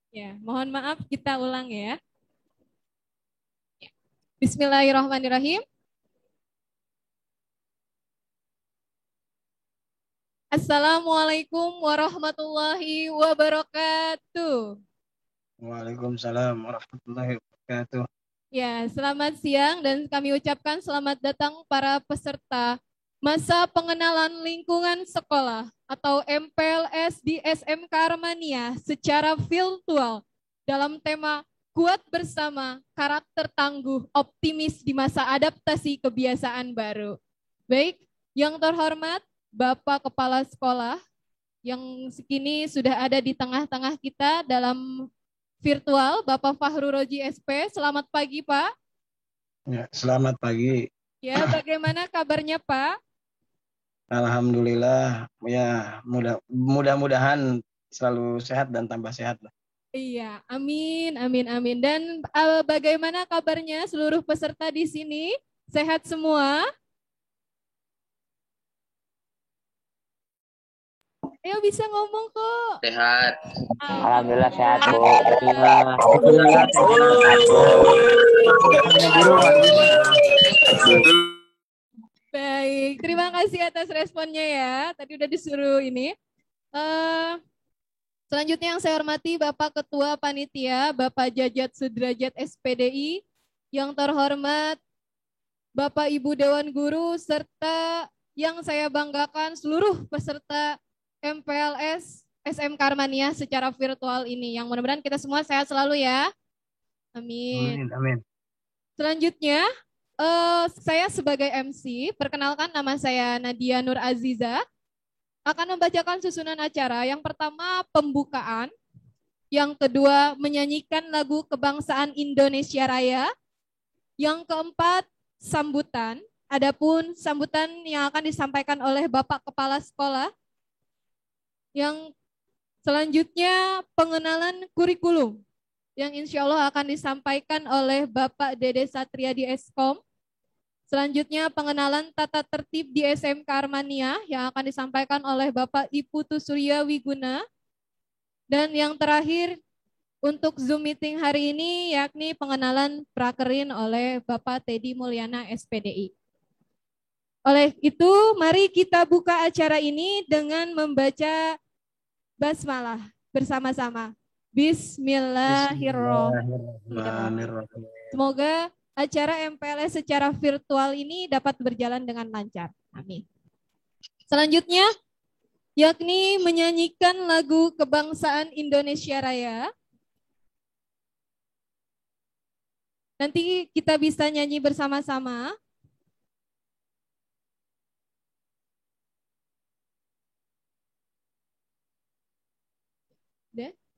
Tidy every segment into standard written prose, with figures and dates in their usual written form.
Ya, mohon maaf kita ulang ya. Bismillahirrahmanirrahim. Assalamualaikum warahmatullahi wabarakatuh. Waalaikumsalam warahmatullahi wabarakatuh. Ya, selamat siang dan kami ucapkan selamat datang para peserta masa pengenalan lingkungan sekolah atau MPLS di SMK Armania secara virtual dalam tema Kuat Bersama, Karakter Tangguh, Optimis di Masa Adaptasi Kebiasaan Baru. Baik, yang terhormat Bapak Kepala Sekolah yang kini sudah ada di tengah-tengah kita dalam virtual, Bapak Fahru Roji SP. Selamat pagi, Pak. Ya, selamat pagi. Ya, bagaimana kabarnya, Pak? Alhamdulillah, ya mudah-mudahan selalu sehat dan tambah sehat. Iya, amin, amin, amin. Dan bagaimana kabarnya seluruh peserta di sini? Sehat semua? Ayo bisa ngomong kok. Sehat. Alhamdulillah sehat, Bu. Alhamdulillah Baik, terima kasih atas responnya ya. Tadi udah disuruh ini. Selanjutnya yang saya hormati Bapak Ketua Panitia, Bapak Jajat Sudrajat SPDI, yang terhormat Bapak Ibu Dewan Guru, serta yang saya banggakan seluruh peserta MPLS SMK Armania secara virtual ini. Yang mudah-mudahan kita semua sehat selalu ya. Amin. Amin, amin. Selanjutnya, saya sebagai MC, perkenalkan nama saya Nadia Nur Aziza, akan membacakan susunan acara. Yang pertama pembukaan, yang kedua menyanyikan lagu kebangsaan Indonesia Raya, yang keempat sambutan. Adapun sambutan yang akan disampaikan oleh Bapak Kepala Sekolah. Yang selanjutnya pengenalan kurikulum, yang insya Allah akan disampaikan oleh Bapak Dede Satria di Eskom. Selanjutnya pengenalan tata tertib di SMK Armania yang akan disampaikan oleh Bapak Iputu Surya Wiguna. Dan yang terakhir untuk Zoom meeting hari ini yakni pengenalan prakerin oleh Bapak Teddy Mulyana SPDI. Oleh itu mari kita buka acara ini dengan membaca basmalah bersama-sama. Bismillahirrahmanirrahim. Semoga acara MPLS secara virtual ini dapat berjalan dengan lancar. Amin. Selanjutnya, yakni menyanyikan lagu kebangsaan Indonesia Raya. Nanti kita bisa nyanyi bersama-sama.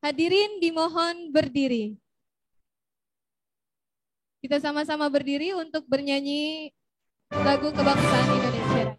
Hadirin dimohon berdiri. Kita sama-sama berdiri untuk bernyanyi lagu kebangsaan Indonesia Raya.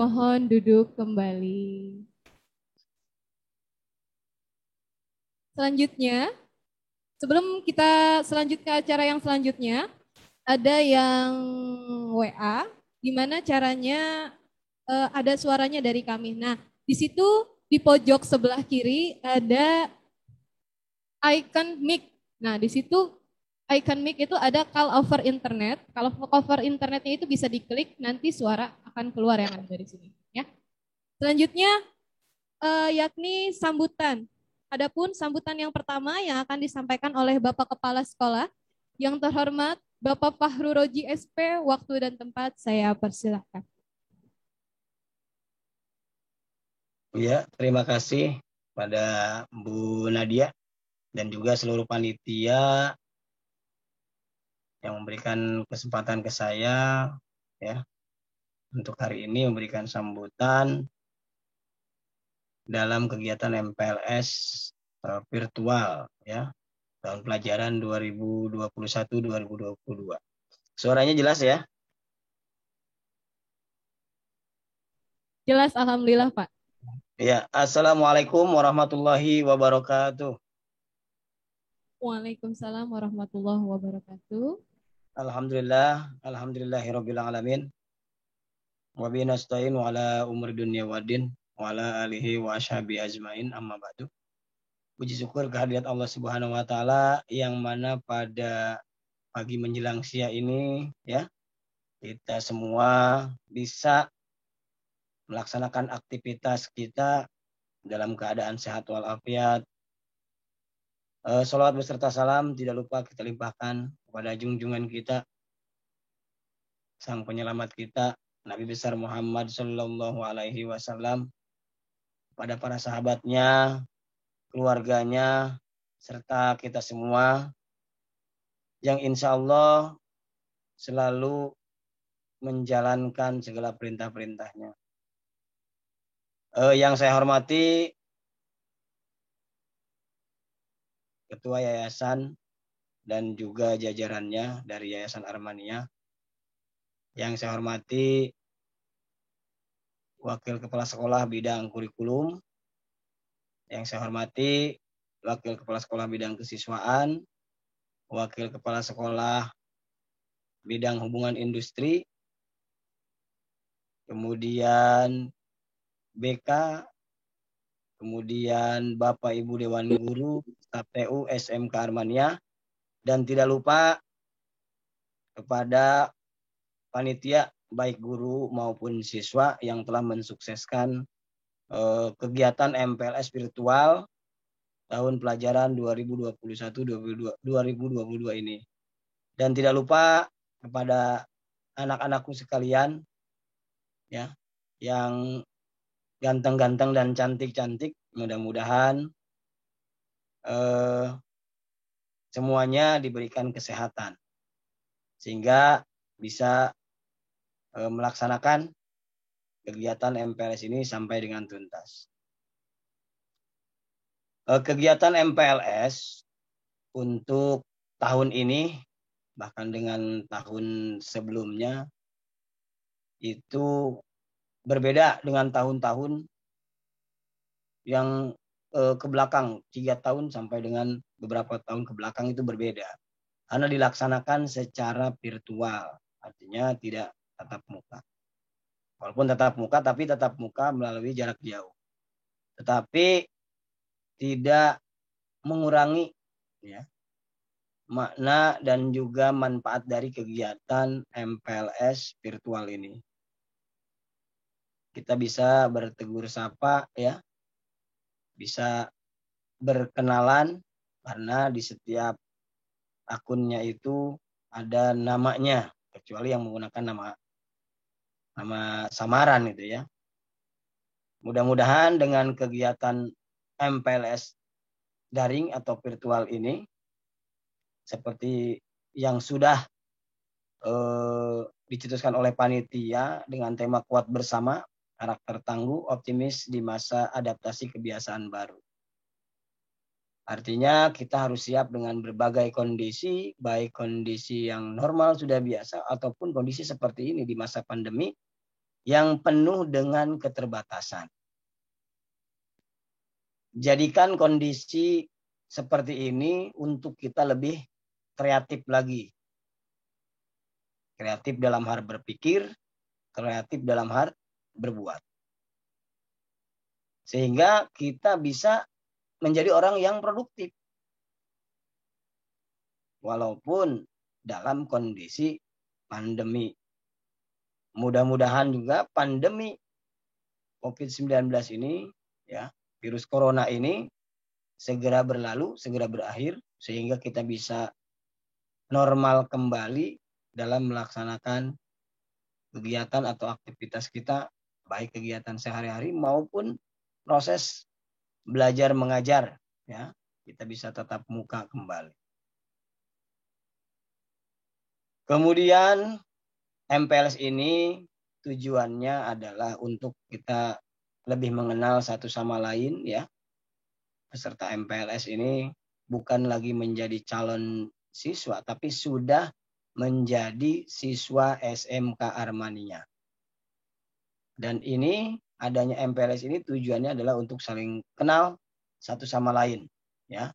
Mohon duduk kembali. Selanjutnya, sebelum kita selanjut ke acara yang selanjutnya, ada yang WA, gimana caranya ada suaranya dari kami. Nah, di situ di pojok sebelah kiri ada icon mic. Nah, di situ icon mic itu ada call over internet. Kalau over internetnya itu bisa diklik, nanti suara akan keluar yang ada dari sini. Ya. Selanjutnya, yakni sambutan. Adapun sambutan yang pertama yang akan disampaikan oleh Bapak Kepala Sekolah, yang terhormat Bapak Fahru Roji SP, waktu dan tempat saya persilahkan. Ya, terima kasih pada Bu Nadia dan juga seluruh panitia yang memberikan kesempatan ke saya ya untuk hari ini memberikan sambutan dalam kegiatan MPLS virtual ya tahun pelajaran 2021-2022. Suaranya jelas ya? Jelas, alhamdulillah Pak. Ya, Assalamualaikum warahmatullahi wabarakatuh. Waalaikumsalam warahmatullahi wabarakatuh. Alhamdulillahirabbil alamin. Wa bihi nasta'in wa ala umuri dunya waddin wa ala alihi wa ashabi ajmain amma ba'du. Puji syukur kehadirat Allah Subhanahu wa taala yang mana pada pagi menjelang siang ini ya kita semua bisa melaksanakan aktivitas kita dalam keadaan sehat walafiat. Salawat beserta salam tidak lupa kita limpahkan kepada junjungan kita, sang penyelamat kita, Nabi besar Muhammad Sallallahu Alaihi Wasallam, pada para sahabatnya, keluarganya, serta kita semua yang insya Allah selalu menjalankan segala perintah-perintahnya. Yang saya hormati Ketua Yayasan dan juga jajarannya dari Yayasan Armania. Yang saya hormati Wakil Kepala Sekolah bidang kurikulum. Yang saya hormati Wakil Kepala Sekolah bidang kesiswaan, Wakil Kepala Sekolah bidang hubungan industri, kemudian BK, kemudian Bapak Ibu Dewan Guru, staf TU SMK Armania, dan tidak lupa kepada panitia baik guru maupun siswa yang telah mensukseskan kegiatan MPLS virtual tahun pelajaran 2021-2022 ini. Dan tidak lupa kepada anak-anakku sekalian ya yang ganteng-ganteng dan cantik-cantik, mudah-mudahan semuanya diberikan kesehatan sehingga bisa melaksanakan kegiatan MPLS ini sampai dengan tuntas. Kegiatan MPLS untuk tahun ini bahkan dengan tahun sebelumnya itu berbeda dengan tahun-tahun yang ke belakang, 3 tahun sampai dengan beberapa tahun ke belakang itu berbeda. Karena dilaksanakan secara virtual, artinya tidak tatap muka. Walaupun tatap muka, tapi tatap muka melalui jarak jauh. Tetapi tidak mengurangi ya, makna dan juga manfaat dari kegiatan MPLS virtual ini. Kita bisa bertegur sapa ya, bisa berkenalan karena di setiap akunnya itu ada namanya, kecuali yang menggunakan nama samaran itu ya. Mudah-mudahan dengan kegiatan MPLS daring atau virtual ini seperti yang sudah dicetuskan oleh panitia dengan tema kuat bersama, karakter tangguh, optimis di masa adaptasi kebiasaan baru. Artinya kita harus siap dengan berbagai kondisi, baik kondisi yang normal sudah biasa ataupun kondisi seperti ini di masa pandemi, yang penuh dengan keterbatasan. Jadikan kondisi seperti ini untuk kita lebih kreatif lagi. Kreatif dalam hal berpikir, kreatif dalam hal berbuat. Sehingga kita bisa menjadi orang yang produktif. Walaupun dalam kondisi pandemi. Mudah-mudahan juga pandemi COVID-19 ini, ya, virus corona ini segera berlalu, segera berakhir, sehingga kita bisa normal kembali dalam melaksanakan kegiatan atau aktivitas kita, baik kegiatan sehari-hari maupun proses belajar mengajar, ya, kita bisa tatap muka kembali. Kemudian MPLS ini tujuannya adalah untuk kita lebih mengenal satu sama lain, ya. Peserta MPLS ini bukan lagi menjadi calon siswa, tapi sudah menjadi siswa SMK Armania. Dan ini adanya MPLS ini tujuannya adalah untuk saling kenal satu sama lain, ya.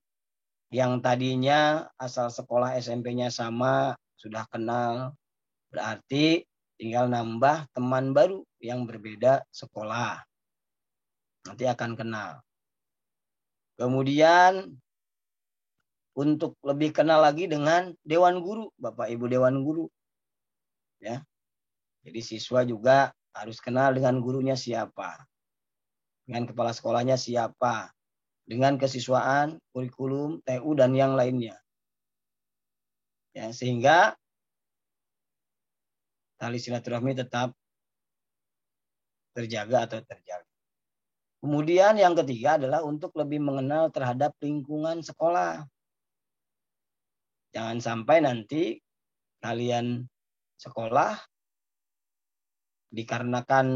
Yang tadinya asal sekolah SMP-nya sama, sudah kenal, berarti tinggal nambah teman baru yang berbeda sekolah. Nanti akan kenal. Kemudian untuk lebih kenal lagi dengan Dewan Guru, Bapak Ibu Dewan Guru. Ya. Jadi siswa juga harus kenal dengan gurunya siapa. Dengan kepala sekolahnya siapa. Dengan kesiswaan, kurikulum, TU, dan yang lainnya. Ya, sehingga tali silaturahmi tetap terjaga atau terjaga. Kemudian yang ketiga adalah untuk lebih mengenal terhadap lingkungan sekolah. Jangan sampai nanti kalian sekolah dikarenakan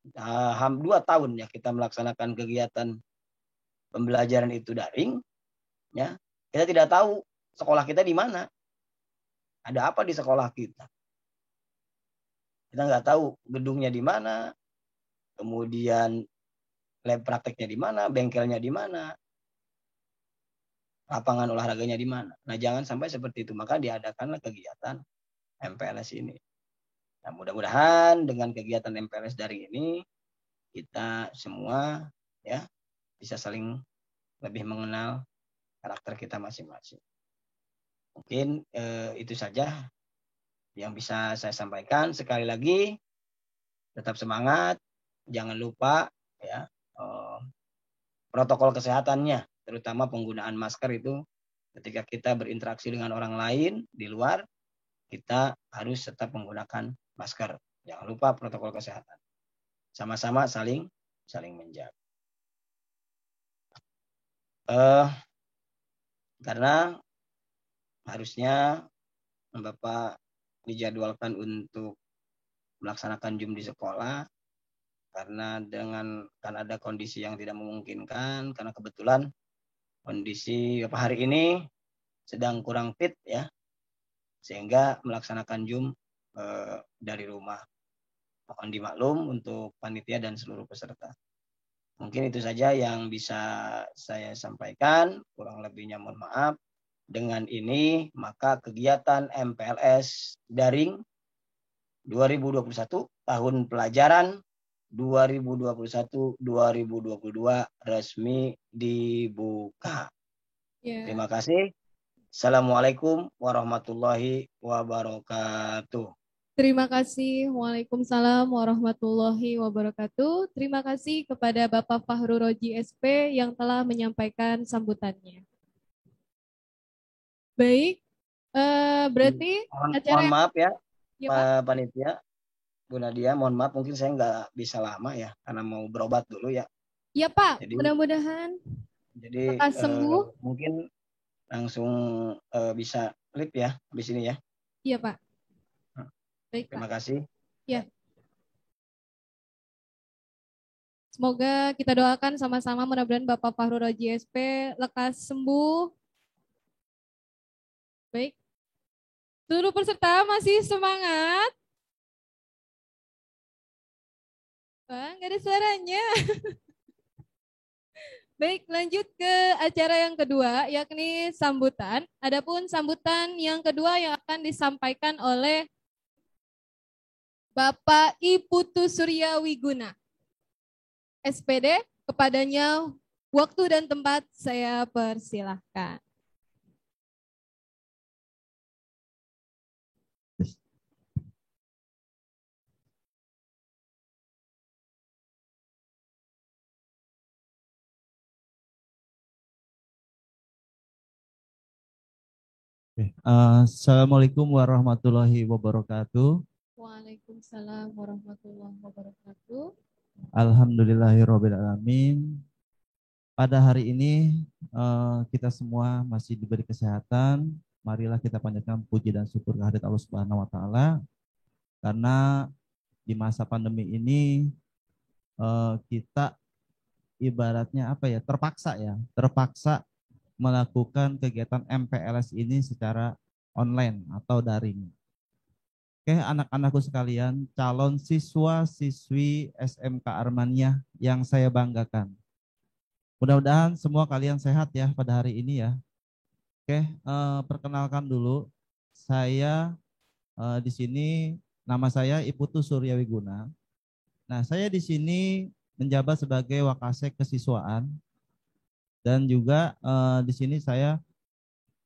2 tahun ya kita melaksanakan kegiatan pembelajaran itu daring, ya, kita tidak tahu sekolah kita di mana, ada apa di sekolah kita. Kita nggak tahu gedungnya di mana, kemudian lab prakteknya di mana, bengkelnya di mana, lapangan olahraganya di mana. Nah, jangan sampai seperti itu. Maka diadakanlah kegiatan MPLS ini. Nah, mudah-mudahan dengan kegiatan MPLS daring ini kita semua, ya, bisa saling lebih mengenal karakter kita masing-masing. Mungkin itu saja yang bisa saya sampaikan. Sekali lagi tetap semangat, jangan lupa, ya, protokol kesehatannya, terutama penggunaan masker itu ketika kita berinteraksi dengan orang lain di luar, kita harus tetap menggunakan masker. Jangan lupa protokol kesehatan. Sama-sama saling menjaga. Karena harusnya Bapak dijadwalkan untuk melaksanakan Zoom di sekolah, karena kan ada kondisi yang tidak memungkinkan, karena kebetulan kondisi Bapak hari ini sedang kurang fit, ya, sehingga melaksanakan Zoom dari rumah. Mohon dimaklum untuk panitia dan seluruh peserta. Mungkin itu saja yang bisa saya sampaikan, kurang lebihnya mohon maaf. Dengan ini maka kegiatan MPLS daring 2021 tahun pelajaran 2021-2022 resmi dibuka. Yeah. Terima kasih. Assalamualaikum warahmatullahi wabarakatuh. Terima kasih. Waalaikumsalam warahmatullahi wabarakatuh. Terima kasih kepada Bapak Fahru Roji SP yang telah menyampaikan sambutannya. Baik, berarti mohon maaf ya, Pak Panitia, Bu Nadia, mohon maaf mungkin saya nggak bisa lama ya, karena mau berobat dulu ya. Iya Pak, mudah-mudahan lekas sembuh. Mungkin langsung bisa live ya, di sini ya. Iya Pak. Baik, terima Pak. kasih. Ya. Semoga kita doakan sama-sama mudah-mudahan Bapak Fahru Roji SP lekas sembuh. Baik. Seluruh peserta masih semangat? Wah, nggak ada suaranya. Baik, lanjut ke acara yang kedua, yakni sambutan. Adapun sambutan yang kedua yang akan disampaikan oleh Bapak Iputu Surya Wiguna, SPD. Kepadanya waktu dan tempat saya persilahkan. Assalamualaikum warahmatullahi wabarakatuh. Waalaikumsalam warahmatullahi wabarakatuh. Alhamdulillahirabbil alamin. Pada hari ini kita semua masih diberi kesehatan. Marilah kita panjatkan puji dan syukur kehadirat Allah Subhanahu wa taala karena di masa pandemi ini kita ibaratnya terpaksa melakukan kegiatan MPLS ini secara online atau daring. Oke, anak-anakku sekalian, calon siswa-siswi SMK Armania yang saya banggakan. Mudah-mudahan semua kalian sehat ya pada hari ini ya. Oke, perkenalkan dulu, saya di sini nama saya Iputu Surya Wiguna. Nah, saya di sini menjabat sebagai Wakasek Kesiswaan. Dan juga di sini saya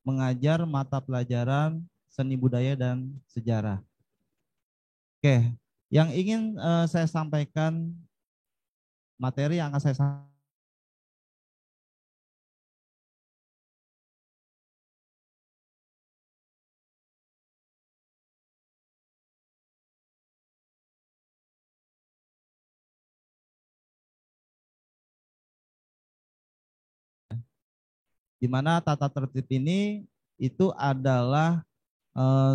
mengajar mata pelajaran seni budaya dan sejarah. Oke, yang ingin saya sampaikan, materi yang akan saya sampaikan. Di mana tata tertib ini itu adalah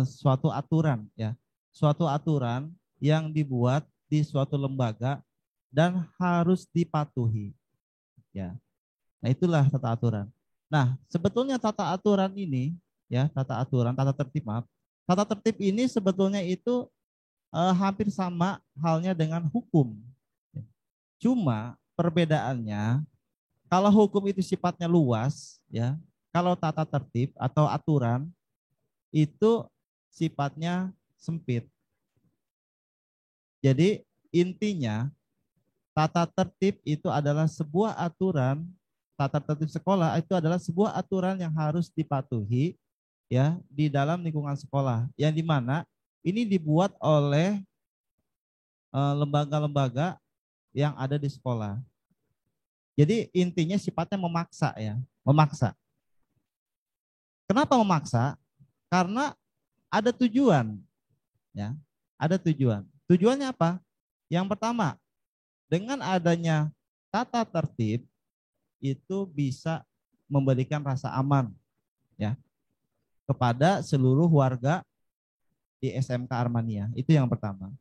suatu aturan ya, suatu aturan yang dibuat di suatu lembaga dan harus dipatuhi ya. Nah, itulah tata aturan. Nah, sebetulnya tata aturan ini ya, tata tertib ini sebetulnya itu hampir sama halnya dengan hukum. Cuma perbedaannya, kalau hukum itu sifatnya luas, ya. Kalau tata tertib atau aturan itu sifatnya sempit. Jadi intinya tata tertib itu adalah sebuah aturan, tata tertib sekolah itu adalah sebuah aturan yang harus dipatuhi ya di dalam lingkungan sekolah, yang dimana ini dibuat oleh lembaga-lembaga yang ada di sekolah. Jadi intinya sifatnya memaksa ya, memaksa. Kenapa memaksa? Karena ada tujuan, ya, ada tujuan. Tujuannya apa? Yang pertama, dengan adanya tata tertib itu bisa memberikan rasa aman, ya, kepada seluruh warga di SMK Armania. Itu yang pertama.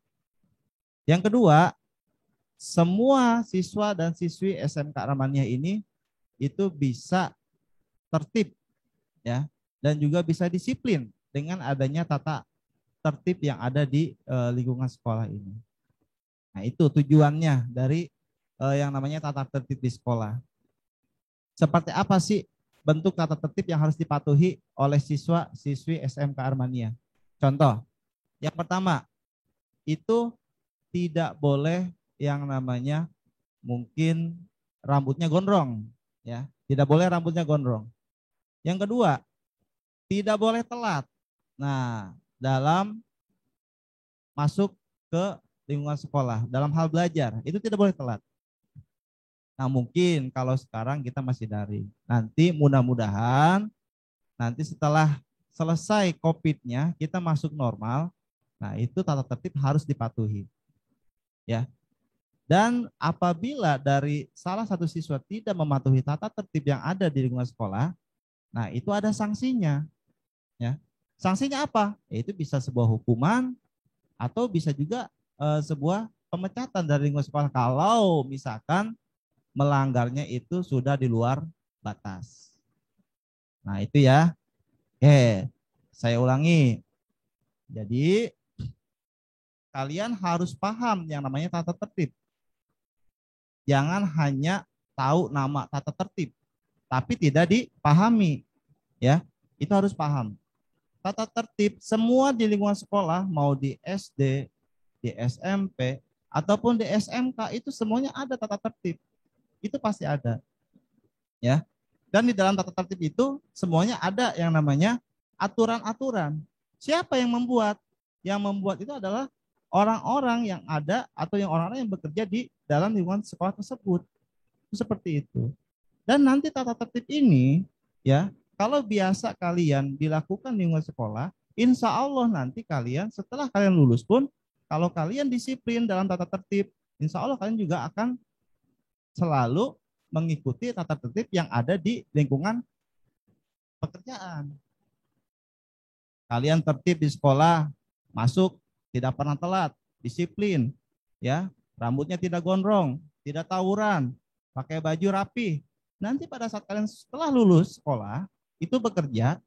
Yang kedua, semua siswa dan siswi SMK Armania ini itu bisa tertib ya, dan juga bisa disiplin dengan adanya tata tertib yang ada di lingkungan sekolah ini. Nah, itu tujuannya dari yang namanya tata tertib di sekolah. Seperti apa sih bentuk tata tertib yang harus dipatuhi oleh siswa-siswi SMK Armania? Contoh, yang pertama itu tidak boleh yang namanya mungkin rambutnya gondrong, ya, tidak boleh rambutnya gondrong. Yang kedua, tidak boleh telat. Nah, dalam masuk ke lingkungan sekolah, dalam hal belajar, itu tidak boleh telat. Nah, mungkin kalau sekarang kita masih daring. Nanti mudah-mudahan nanti setelah selesai COVID-nya kita masuk normal. Nah, itu tata tertib harus dipatuhi. Ya. Dan apabila dari salah satu siswa tidak mematuhi tata tertib yang ada di lingkungan sekolah, nah itu ada sanksinya. Ya. Sanksinya apa? Itu bisa sebuah hukuman atau bisa juga sebuah pemecatan dari lingkungan sekolah kalau misalkan melanggarnya itu sudah di luar batas. Nah itu ya. Oke, saya ulangi. Jadi kalian harus paham yang namanya tata tertib. jangan hanya tahu nama tata tertib, tapi tidak dipahami. Ya, itu harus paham. Tata tertib semua di lingkungan sekolah, mau di SD, di SMP, ataupun di SMK, itu semuanya ada tata tertib. Itu pasti ada. Ya. Dan di dalam tata tertib itu semuanya ada yang namanya aturan-aturan. Siapa yang membuat? Yang membuat itu adalah orang-orang yang ada atau yang orang-orang yang bekerja di dalam lingkungan sekolah tersebut. Itu seperti itu. Dan nanti tata tertib ini, ya, kalau biasa kalian dilakukan di lingkungan sekolah, insya Allah nanti kalian setelah kalian lulus pun, kalau kalian disiplin dalam tata tertib, insya Allah kalian juga akan selalu mengikuti tata tertib yang ada di lingkungan pekerjaan. Kalian tertib di sekolah, masuk tidak pernah telat, disiplin, ya, rambutnya tidak gondrong, tidak tawuran, pakai baju rapi. Nanti pada saat kalian setelah lulus sekolah itu bekerja,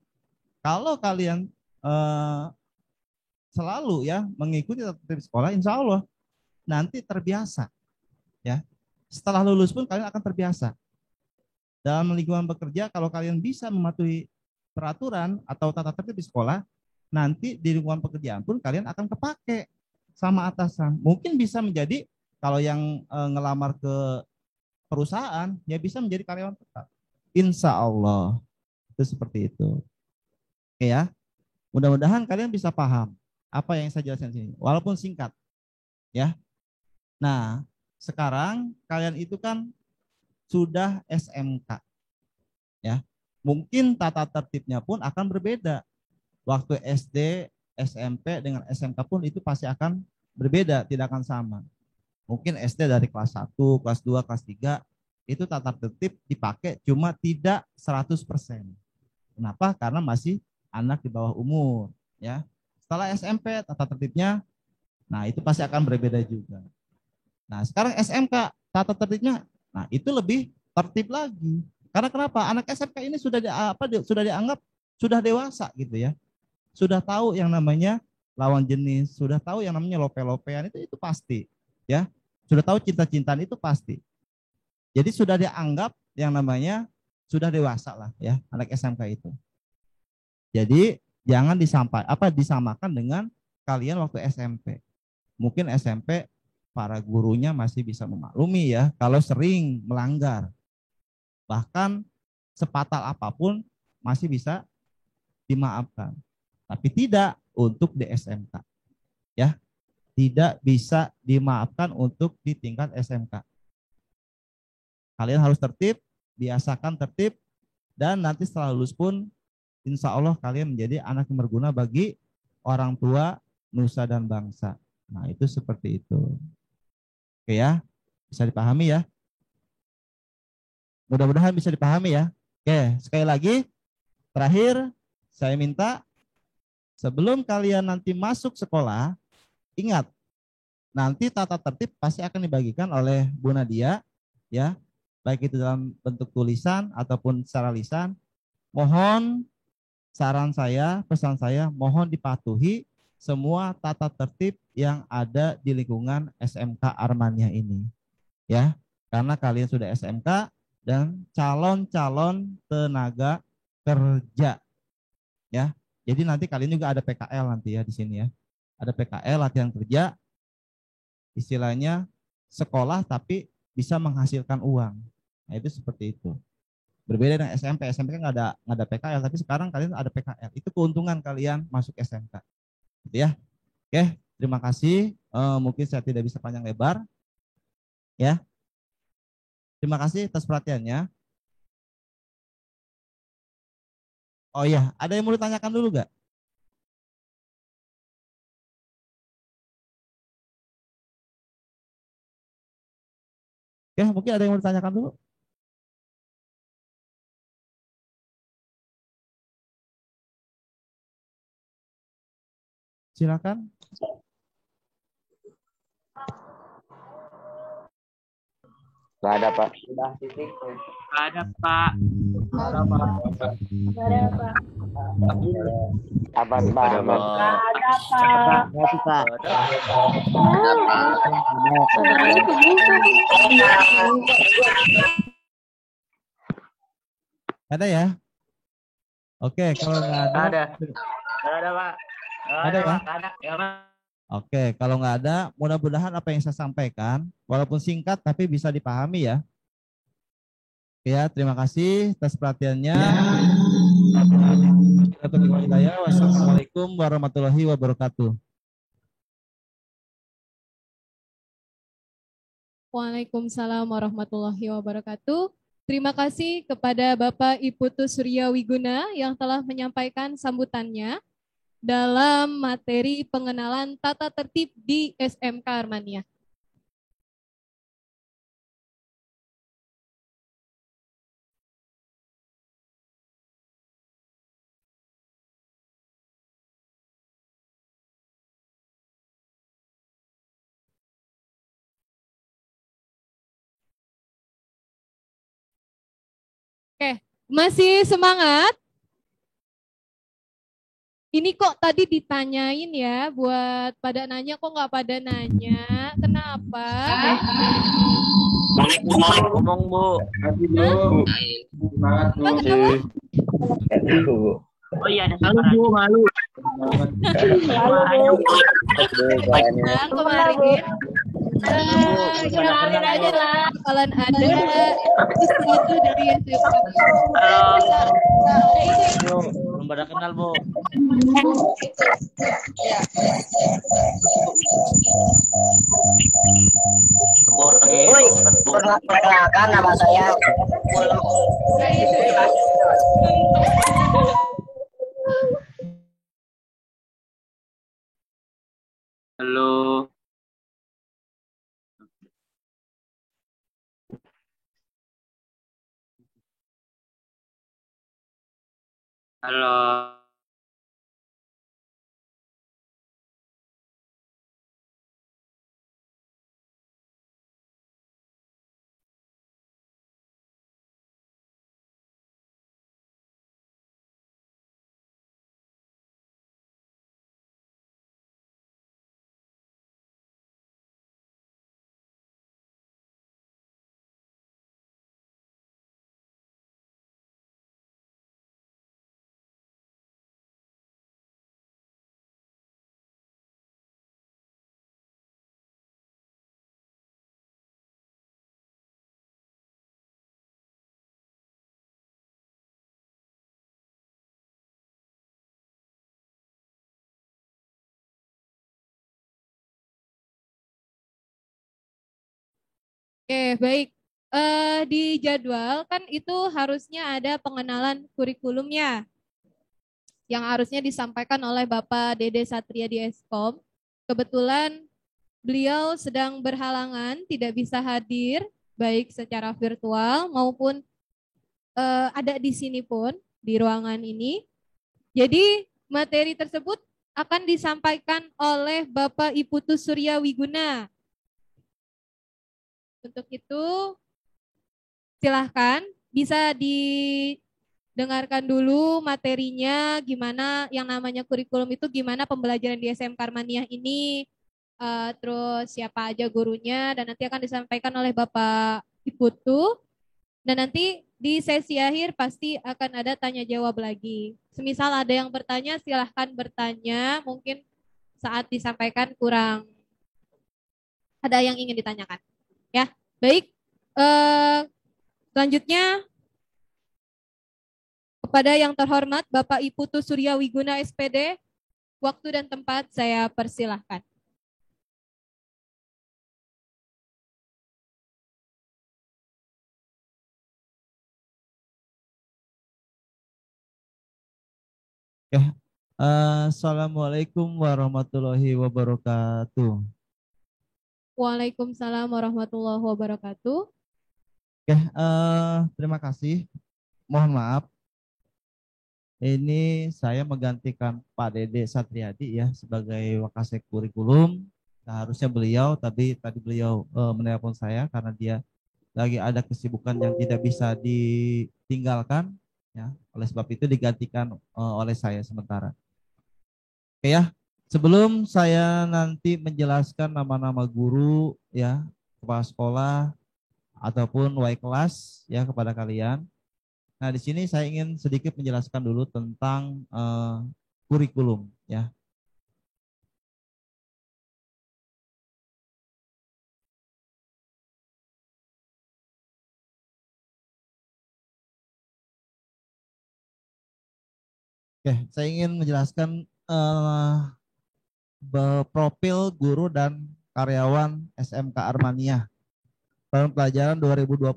kalau kalian selalu ya mengikuti tata tertib sekolah, insya Allah nanti terbiasa, ya. Setelah lulus pun kalian akan terbiasa. Dalam lingkungan bekerja, kalau kalian bisa mematuhi peraturan atau tata tertib di sekolah, nanti di lingkungan pekerjaan pun kalian akan kepake sama atasan. Mungkin bisa menjadi, kalau yang ngelamar ke perusahaan, ya bisa menjadi karyawan tetap. Insya Allah. Itu seperti itu. Oke ya. Mudah-mudahan kalian bisa paham apa yang saya jelaskan di sini. Walaupun singkat. Ya. Nah, sekarang kalian itu kan sudah SMK. Ya. Mungkin tata tertibnya pun akan berbeda. Waktu SD, SMP dengan SMK pun itu pasti akan berbeda, tidak akan sama. Mungkin SD dari kelas 1, kelas 2, kelas 3 itu tata tertib dipakai cuma tidak 100%. Kenapa? Karena masih anak di bawah umur, ya. Setelah SMP tata tertibnya, nah itu pasti akan berbeda juga. Nah, sekarang SMK tata tertibnya, nah itu lebih tertib lagi. Karena kenapa? Anak SMK ini sudah dianggap sudah dewasa gitu ya. Sudah tahu yang namanya lawan jenis, sudah tahu yang namanya lope-lopean, itu pasti, ya. Sudah tahu cinta-cintaan itu pasti. Jadi sudah dianggap yang namanya sudah dewasa lah ya anak SMK itu. Jadi jangan disamakan dengan kalian waktu SMP. Mungkin SMP para gurunya masih bisa memaklumi ya kalau sering melanggar. Bahkan sepatal apapun masih bisa dimaafkan. Tapi tidak untuk di SMK. Ya, tidak bisa dimaafkan untuk di tingkat SMK. Kalian harus tertib, biasakan tertib, dan nanti setelah lulus pun insya Allah kalian menjadi anak yang berguna bagi orang tua, nusa dan bangsa. Nah itu seperti itu. Oke ya, bisa dipahami ya. Mudah-mudahan bisa dipahami ya. Oke, sekali lagi, terakhir saya minta sebelum kalian nanti masuk sekolah, ingat, nanti tata tertib pasti akan dibagikan oleh Bu Nadia, ya, baik itu dalam bentuk tulisan ataupun secara lisan. Mohon saran saya, pesan saya, mohon dipatuhi semua tata tertib yang ada di lingkungan SMK Armania ini, ya, karena kalian sudah SMK dan calon-calon tenaga kerja, ya. Jadi nanti kalian juga ada PKL nanti ya di sini ya, ada PKL latihan kerja, istilahnya sekolah tapi bisa menghasilkan uang. Nah itu seperti itu. Berbeda dengan SMP. SMP kan nggak ada PKL, tapi sekarang kalian ada PKL. Itu keuntungan kalian masuk SMK. Gitu ya. Oke, terima kasih. Mungkin saya tidak bisa panjang lebar. Ya. Terima kasih atas perhatiannya. Oh iya, ada yang mau ditanyakan dulu nggak? Ya, mungkin ada yang mau ditanyakan dulu. Silakan. Nggak ada, Pak. Sudah titik. Ada Pak. Ada Pak. Apa, Pak? Ada Pak. Ada Pak. Ada ya? Oke, kalau nggak ada. Ada. Ada Pak. Ada ya? Ada. Ya, Pak. Oke, kalau nggak ada, mudah-mudahan apa yang saya sampaikan, walaupun singkat tapi bisa dipahami ya. Ya, terima kasih atas perhatiannya. Wassalamualaikum warahmatullahi wabarakatuh. Waalaikumsalam warahmatullahi wabarakatuh. Terima kasih kepada Bapak Iputu Surya Wiguna yang telah menyampaikan sambutannya dalam materi pengenalan tata tertib di SMK Armania. Oke, masih semangat? Ini kok tadi ditanyain ya, buat pada nanya kok nggak pada nanya, kenapa? Ngomong Bu. Oh iya ada suara. Bu, malu. Yang kemarin kenalin aja lah, kalian ada sesuatu dari SMK. Halo. Belum pada kenal Bu. Woi, perkenalkan nama saya. Halo. Halo. Oke, baik. Di jadwal kan itu harusnya ada pengenalan kurikulumnya yang harusnya disampaikan oleh Bapak Dede Satria di Eskom. Kebetulan beliau sedang berhalangan, tidak bisa hadir, baik secara virtual maupun ada di sini pun, di ruangan ini. Jadi materi tersebut akan disampaikan oleh Bapak Iputu Surya Wiguna. Untuk itu, silahkan bisa didengarkan dulu materinya, gimana yang namanya kurikulum itu, gimana pembelajaran di SMK Armaniah ini, terus siapa aja gurunya, dan nanti akan disampaikan oleh Bapak Iputu. Dan nanti di sesi akhir pasti akan ada tanya jawab lagi. Semisal ada yang bertanya, silahkan bertanya, mungkin saat disampaikan kurang ada yang ingin ditanyakan. Ya, baik. Selanjutnya kepada yang terhormat Bapak Iputu Surya Wiguna SPD, waktu dan tempat saya persilahkan. Assalamualaikum warahmatullahi wabarakatuh. Waalaikumsalam warahmatullahi wabarakatuh. Oke, terima kasih. Mohon maaf. Ini saya menggantikan Pak Dede Satriadi ya sebagai Wakasek Kurikulum. Nah, harusnya beliau, tapi tadi beliau menelpon saya karena dia lagi ada kesibukan yang tidak bisa ditinggalkan, ya. Oleh sebab itu digantikan oleh saya sementara. Oke ya. Sebelum saya nanti menjelaskan nama-nama guru, ya, kepala sekolah ataupun wali kelas, ya, kepada kalian. Nah, di sini saya ingin sedikit menjelaskan dulu tentang kurikulum, ya. Oke, saya ingin menjelaskan profil guru dan karyawan SMK Armania tahun pelajaran 2021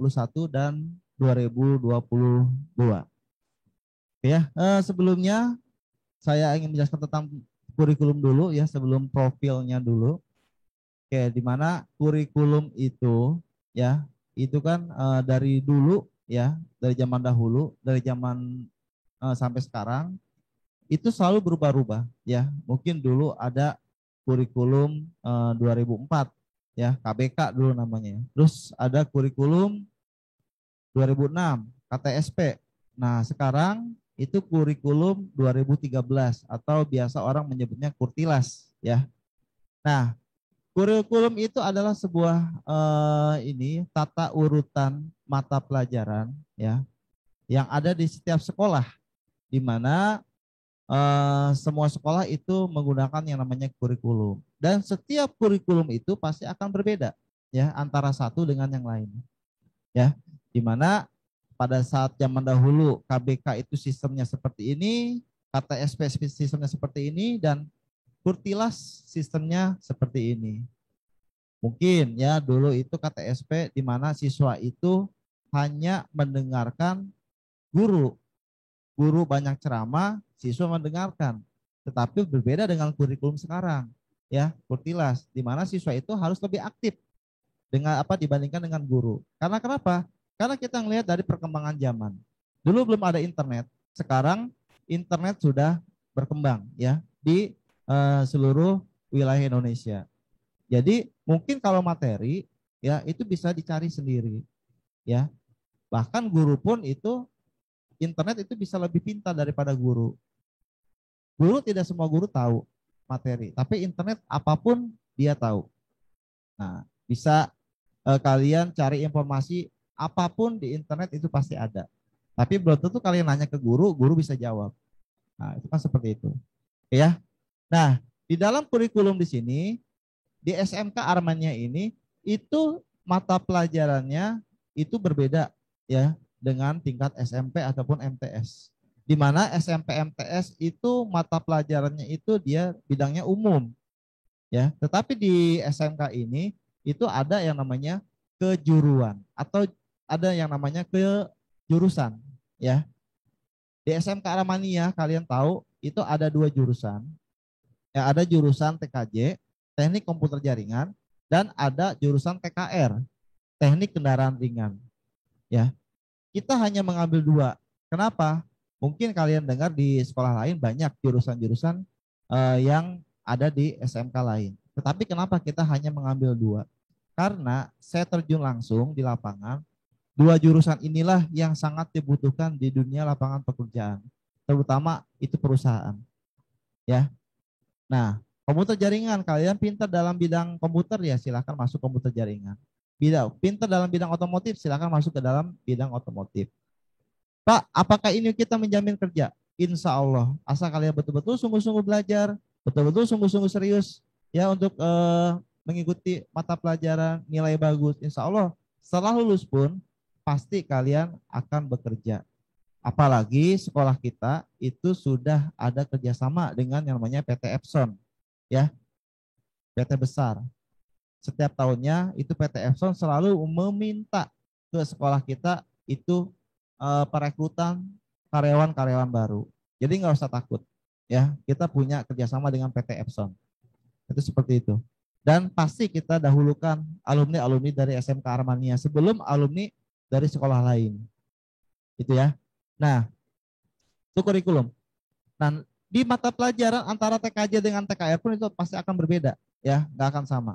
dan 2022. Oke ya, sebelumnya saya ingin menjelaskan tentang kurikulum dulu ya, sebelum profilnya dulu. Oke, di mana kurikulum itu ya, itu kan dari dulu ya, dari zaman dahulu, dari zaman sampai sekarang itu selalu berubah-ubah ya. Mungkin dulu ada kurikulum 2004 ya, KBK dulu namanya. Terus ada kurikulum 2006 KTSP. Nah, sekarang itu kurikulum 2013 atau biasa orang menyebutnya Kurtilas ya. Nah, kurikulum itu adalah sebuah tata urutan mata pelajaran ya yang ada di setiap sekolah, di mana semua sekolah itu menggunakan yang namanya kurikulum, dan setiap kurikulum itu pasti akan berbeda ya antara satu dengan yang lain ya, di mana pada saat zaman dahulu KBK itu sistemnya seperti ini, KTSP sistemnya seperti ini, dan Kurtilas sistemnya seperti ini. Mungkin ya dulu itu KTSP di mana siswa itu hanya mendengarkan guru banyak ceramah, siswa mendengarkan. Tetapi berbeda dengan kurikulum sekarang, ya, Kurtilas, di mana siswa itu harus lebih aktif dengan dibandingkan dengan guru. Karena kenapa? Karena kita melihat dari perkembangan zaman. Dulu belum ada internet, sekarang internet sudah berkembang ya di seluruh wilayah Indonesia. Jadi mungkin kalau materi ya itu bisa dicari sendiri, ya. Bahkan guru pun itu internet itu bisa lebih pintar daripada guru. Guru tidak semua guru tahu materi, tapi internet apapun dia tahu. Nah, bisa kalian cari informasi apapun di internet itu pasti ada. Tapi belum tentu kalian nanya ke guru, guru bisa jawab. Nah, itu kan seperti itu. Oke ya. Nah, di dalam kurikulum di sini, di SMK Armania ini, itu mata pelajarannya itu berbeda ya dengan tingkat SMP ataupun MTS. Di mana SMP MTS itu mata pelajarannya itu dia bidangnya umum. Ya, tetapi di SMK ini itu ada yang namanya kejuruan atau ada yang namanya kejurusan, ya. Di SMK Armania kalian tahu itu ada 2 jurusan. Ya, ada jurusan TKJ, Teknik Komputer Jaringan, dan ada jurusan TKR, Teknik Kendaraan Ringan. Ya. Kita hanya mengambil 2. Kenapa? Mungkin kalian dengar di sekolah lain banyak jurusan-jurusan yang ada di SMK lain. Tetapi kenapa kita hanya mengambil 2? Karena saya terjun langsung di lapangan, 2 jurusan inilah yang sangat dibutuhkan di dunia lapangan pekerjaan, terutama itu perusahaan. Ya. Nah, komputer jaringan, kalian pintar dalam bidang komputer ya silakan masuk komputer jaringan. Pintar dalam bidang otomotif, silakan masuk ke dalam bidang otomotif. Pak, apakah ini kita menjamin kerja? Insya Allah, asal kalian betul-betul sungguh-sungguh belajar, betul-betul sungguh-sungguh serius ya untuk mengikuti mata pelajaran, nilai bagus. Insya Allah, setelah lulus pun pasti kalian akan bekerja. Apalagi sekolah kita itu sudah ada kerjasama dengan yang namanya PT Epson, ya, PT besar. Setiap tahunnya itu PT Epson selalu meminta ke sekolah kita itu perekrutan karyawan-karyawan baru. Jadi nggak usah takut, ya. Kita punya kerjasama dengan PT Epson. Itu seperti itu. Dan pasti kita dahulukan alumni-alumni dari SMK Armania sebelum alumni dari sekolah lain. Itu ya. Nah, itu kurikulum. Nah, di mata pelajaran antara TKJ dengan TKR pun itu pasti akan berbeda, ya, nggak akan sama.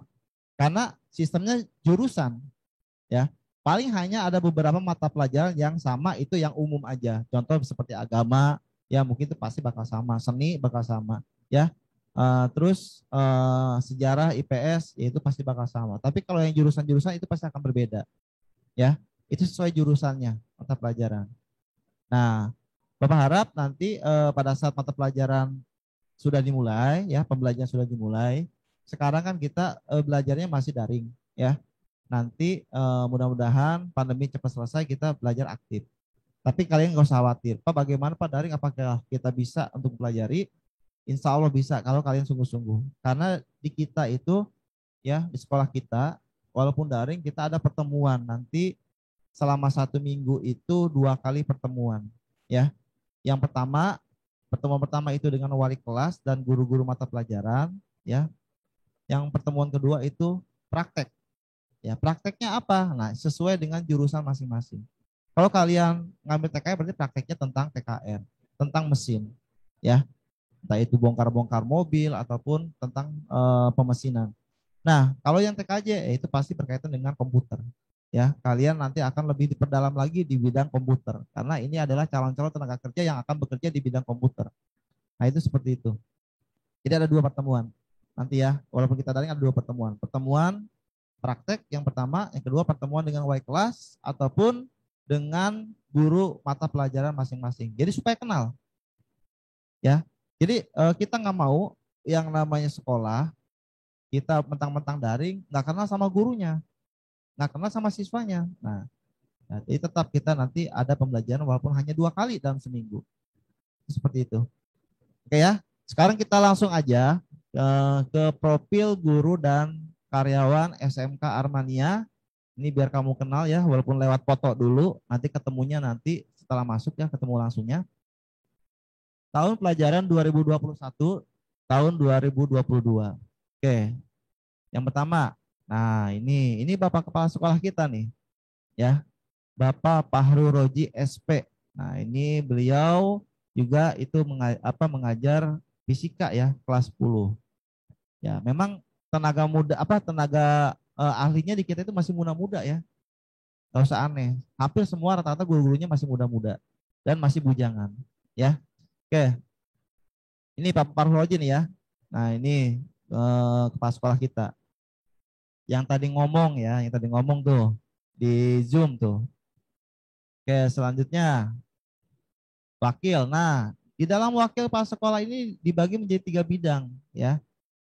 Karena sistemnya jurusan, ya. Paling hanya ada beberapa mata pelajaran yang sama, itu yang umum aja. Contoh seperti agama, ya mungkin itu pasti bakal sama. Seni bakal sama, ya. Terus sejarah, IPS, ya itu pasti bakal sama. Tapi kalau yang jurusan-jurusan itu pasti akan berbeda, ya. Itu sesuai jurusannya, mata pelajaran. Nah, Bapak harap nanti pada saat mata pelajaran sudah dimulai, ya pembelajaran sudah dimulai. Sekarang kan kita belajarnya masih daring, ya. Nanti mudah-mudahan pandemi cepat selesai, kita belajar aktif. Tapi kalian nggak usah khawatir. Pak, bagaimana Pak daring? Apakah kita bisa untuk pelajari? Insya Allah bisa kalau kalian sungguh-sungguh. Karena di kita itu, ya di sekolah kita, walaupun daring kita ada pertemuan. Nanti selama 1 minggu itu 2 kali pertemuan. Ya, yang pertemuan pertama itu dengan wali kelas dan guru-guru mata pelajaran. Ya, yang pertemuan kedua itu praktek. Ya, prakteknya apa? Nah, sesuai dengan jurusan masing-masing. Kalau kalian ngambil TKR berarti prakteknya tentang TKR, tentang mesin, ya. Entah itu bongkar-bongkar mobil ataupun tentang pemesinan. Nah, kalau yang TKJ itu pasti berkaitan dengan komputer. Ya, kalian nanti akan lebih diperdalam lagi di bidang komputer karena ini adalah calon-calon tenaga kerja yang akan bekerja di bidang komputer. Nah, itu seperti itu. Jadi ada 2 pertemuan. Nanti ya, walaupun kita daring ada 2 pertemuan. Pertemuan praktek yang pertama, yang kedua pertemuan dengan wali kelas ataupun dengan guru mata pelajaran masing-masing. Jadi supaya kenal, ya. Jadi kita nggak mau yang namanya sekolah kita mentang-mentang daring nggak kenal sama gurunya, nggak kenal sama siswanya. Nah, jadi tetap kita nanti ada pembelajaran walaupun hanya 2 kali dalam seminggu. Seperti itu. Oke ya. Sekarang kita langsung aja ke profil guru dan karyawan SMK Armania. Ini biar kamu kenal ya, walaupun lewat foto dulu, nanti ketemunya nanti setelah masuk ya, ketemu langsungnya. Tahun pelajaran 2021, tahun 2022. Oke. Yang pertama, nah ini Bapak Kepala Sekolah kita nih. Ya. Bapak Fahru Roji SP. Nah, ini beliau juga itu mengajar fisika ya, kelas 10. Ya, memang tenaga muda tenaga ahlinya di kita itu masih muda-muda ya. Gak usah aneh. Hampir semua rata-rata guru-gurunya masih muda-muda dan masih bujangan, ya. Oke. Ini Pak Parloji nih ya. Nah, ini kepala sekolah kita. Yang tadi ngomong ya, yang tadi ngomong tuh di Zoom tuh. Oke, selanjutnya wakil. Nah, di dalam wakil kepala sekolah ini dibagi menjadi 3 bidang ya.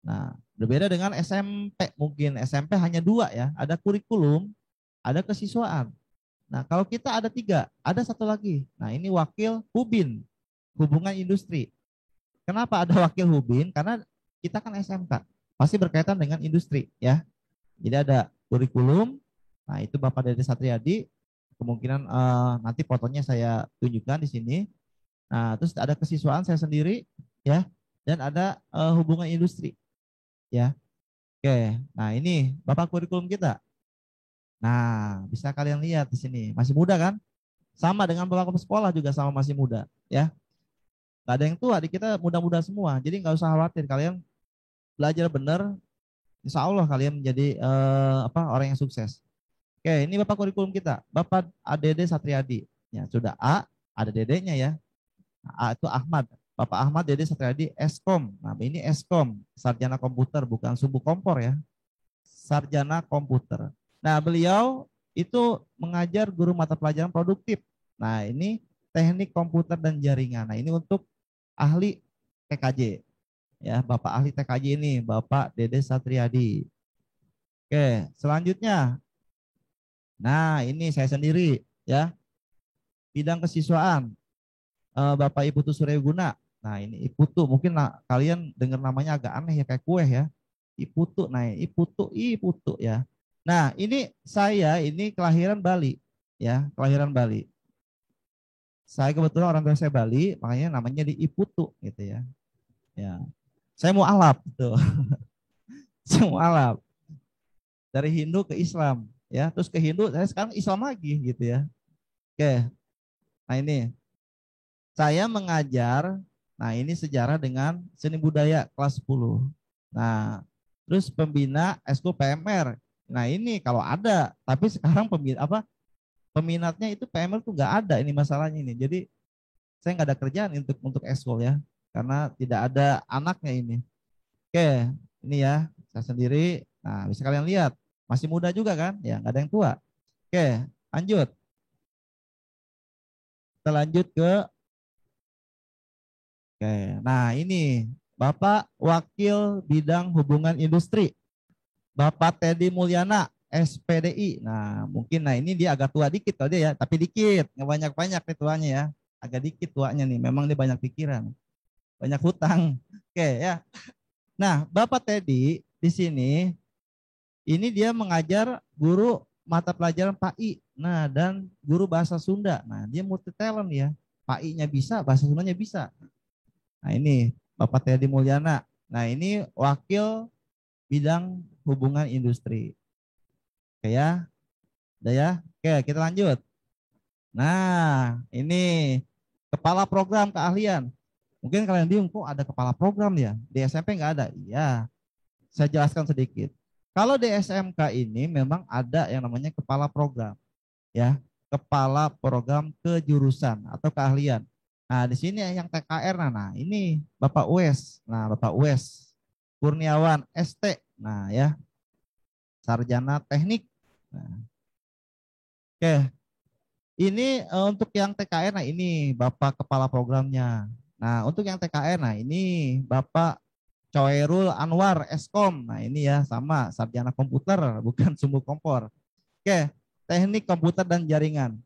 Nah, berbeda dengan SMP, mungkin SMP hanya 2 ya, ada kurikulum, ada kesiswaan. Nah, kalau kita ada 3, ada 1 lagi. Nah, ini wakil Hubin, hubungan industri. Kenapa ada wakil Hubin? Karena kita kan SMK, pasti berkaitan dengan industri ya. Jadi ada kurikulum, nah itu Bapak Dede Satriadi, kemungkinan nanti fotonya saya tunjukkan di sini. Nah, terus ada kesiswaan saya sendiri ya, dan ada hubungan industri. Ya, oke. Nah ini Bapak kurikulum kita. Nah bisa kalian lihat di sini masih muda kan? Sama dengan Bapak Kepala Sekolah juga sama masih muda, ya. Gak ada yang tua di kita, muda-muda semua. Jadi nggak usah khawatir, kalian belajar benar, insya Allah kalian menjadi orang yang sukses. Oke, ini Bapak kurikulum kita, Bapak ADD Satriadi. Ya sudah A, ada dedeknya ya. A itu Ahmad. Bapak Ahmad Dede Satriadi Eskom. Nah, ini Eskom, sarjana komputer, bukan subuh kompor ya. Sarjana komputer. Nah, beliau itu mengajar guru mata pelajaran produktif. Nah, ini teknik komputer dan jaringan. Nah, ini untuk ahli TKJ. Ya, Bapak ahli TKJ ini, Bapak Dede Satriadi. Oke, selanjutnya. Nah, ini saya sendiri ya. Bidang kesiswaan. Bapak Ibu Putu Suryaguna. Nah, ini Iputu, mungkin kalian dengar namanya agak aneh ya, kayak kue ya. Iputu, nah Iputu ya. Nah, ini saya ini kelahiran Bali ya, kelahiran Bali. Saya kebetulan orang tua saya Bali, makanya namanya di Iputu gitu ya. Ya. Saya mau alap tuh. Saya mau alap. Dari Hindu ke Islam ya, terus ke Hindu, saya sekarang Islam lagi gitu ya. Oke. Nah, ini saya mengajar. Nah, ini sejarah dengan seni budaya kelas 10. Nah, terus pembina eskul PMR Nah ini kalau ada, tapi sekarang peminatnya itu PML tuh nggak ada, ini masalahnya ini. Jadi saya nggak ada kerjaan untuk eskul ya, karena tidak ada anaknya ini. Oke, ini ya saya sendiri. Nah bisa kalian lihat, masih muda juga kan? Ya nggak ada yang tua. Oke, lanjut. Kita lanjut ke. Oke, nah ini Bapak Wakil Bidang Hubungan Industri, Bapak Teddy Mulyana, SPDI. Nah, mungkin ini dia agak tua dikit tadi ya, tapi dikit, nggak banyak-banyak nih tuanya ya. Agak dikit tuanya nih, memang dia banyak pikiran, banyak hutang. Oke ya. Nah, Bapak Teddy di sini ini dia mengajar guru mata pelajaran PAI. Nah, dan guru bahasa Sunda. Nah, dia multi talent ya. PAI-nya bisa, bahasa Sundanya bisa. Nah, ini Bapak Teddy Mulyana. Nah, ini wakil bidang hubungan industri. Oke ya. Udah ya. Oke, kita lanjut. Nah, ini kepala program keahlian. Mungkin kalian bingung, kok ada kepala program ya? Di SMP nggak ada. Iya. Saya jelaskan sedikit. Kalau di SMK ini memang ada yang namanya kepala program. Ya, kepala program kejurusan atau keahlian. Nah, di sini yang TKR, nah ini Bapak Uwes. Nah, Bapak Uwes Kurniawan ST. Nah, ya. Sarjana Teknik. Nah. Oke. Ini untuk yang TKR, nah ini Bapak Kepala Programnya. Nah, untuk yang TKR, nah ini Bapak Coerul Anwar Eskom. Nah, ini ya sama sarjana komputer, bukan sumbu kompor. Oke, teknik komputer dan jaringan.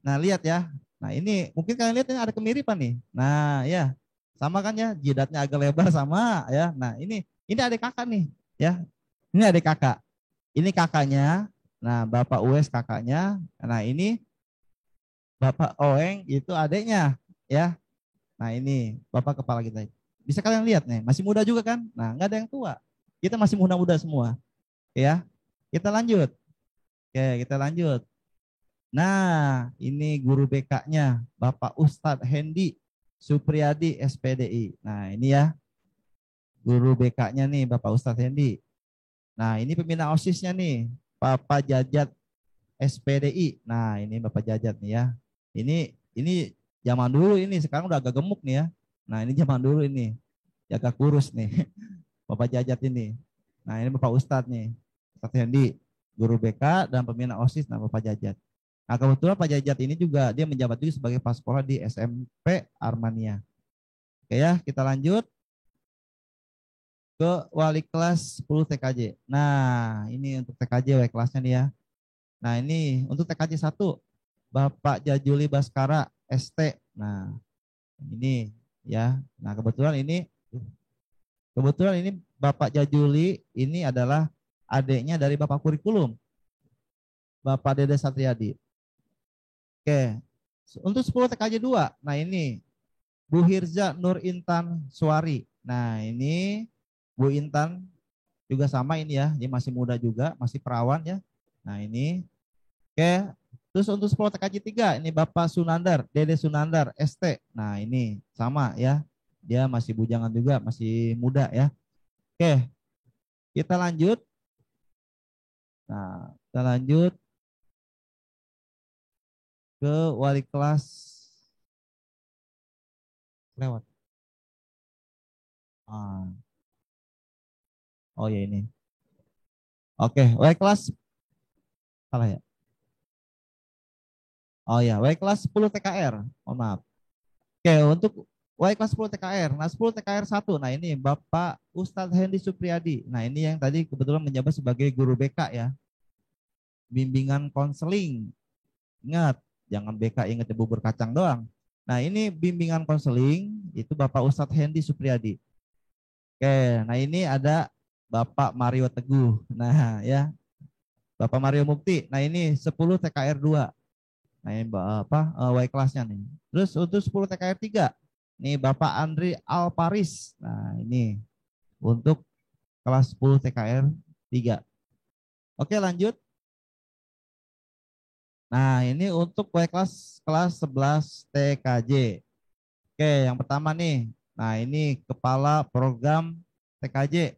Nah, lihat ya. Nah, ini mungkin kalian lihat ini ada kemiripan nih. Nah, ya. Sama kan ya, jidatnya agak lebar sama ya. Nah, ini adik kakak nih, ya. Ini adik kakak. Ini kakaknya. Nah, Bapak Uwes kakaknya. Nah, ini Bapak Oeng itu adiknya, ya. Nah, ini Bapak kepala kita. Bisa kalian lihat nih, masih muda juga kan? Nah, nggak ada yang tua. Kita masih muda-muda semua. Ya. Kita lanjut. Oke, kita lanjut. Nah, ini guru BK-nya, Bapak Ustadz Hendi Supriyadi SPDI. Nah, ini ya. Guru BK-nya nih, Bapak Ustadz Hendi. Nah, ini pembina OSIS-nya nih, Bapak Jajat SPDI. Nah, ini Bapak Jajat nih ya. Ini zaman dulu ini, sekarang udah agak gemuk nih ya. Nah, ini zaman dulu ini. Jaga kurus nih. Bapak Jajat ini. Nah, ini Bapak Ustadz nih. Ustadz Hendi, guru BK dan pembina OSIS, nah Bapak Jajat. Nah, kebetulan Pak Jajat ini juga dia menjabat juga sebagai kepala sekolah di SMP Armania. Oke ya, kita lanjut ke wali kelas 10 TKJ. Nah, ini untuk TKJ wali kelasnya nih ya. Nah, ini untuk TKJ 1 Bapak Jajuli Baskara ST. Nah, ini ya. Nah, kebetulan ini Bapak Jajuli ini adalah adiknya dari Bapak Kurikulum, Bapak Dede Satriadi. Oke. Untuk 10 TKJ 2. Nah, ini Bu Hirza Nur Intan Suari. Nah, ini Bu Intan juga sama ini ya. Dia masih muda juga, masih perawan ya. Nah, ini. Oke. Terus untuk 10 TKJ 3, ini Bapak Sunandar, Dede Sunandar, ST. Nah, ini sama ya. Dia masih bujangan juga, masih muda ya. Oke. Kita lanjut. Nah, kita lanjut ke wali kelas lewat. Oh ya ini. Oke, wali kelas salah ya. Oh ya, wali kelas 10 TKR. Mohon maaf. Oke, untuk wali kelas 10 TKR. Nah, 10 TKR 1. Nah, ini Bapak Ustadz Hendi Supriyadi. Nah, ini yang tadi kebetulan menjabat sebagai guru BK ya. Bimbingan konseling. Ingat, jangan BK ingat bubur kacang doang. Nah, ini bimbingan konseling itu Bapak Ustadz Hendi Supriyadi. Oke, nah ini ada Bapak Mario Teguh. Nah, ya. Bapak Mario Mukti. Nah, ini 10 TKR 2. Nah, ini wali kelasnya nih. Terus untuk 10 TKR 3. Nih Bapak Andri Alparis. Nah, ini untuk kelas 10 TKR 3. Oke, lanjut. Nah, ini untuk wali kelas 11 TKJ. Oke, yang pertama nih. Nah, ini kepala program TKJ.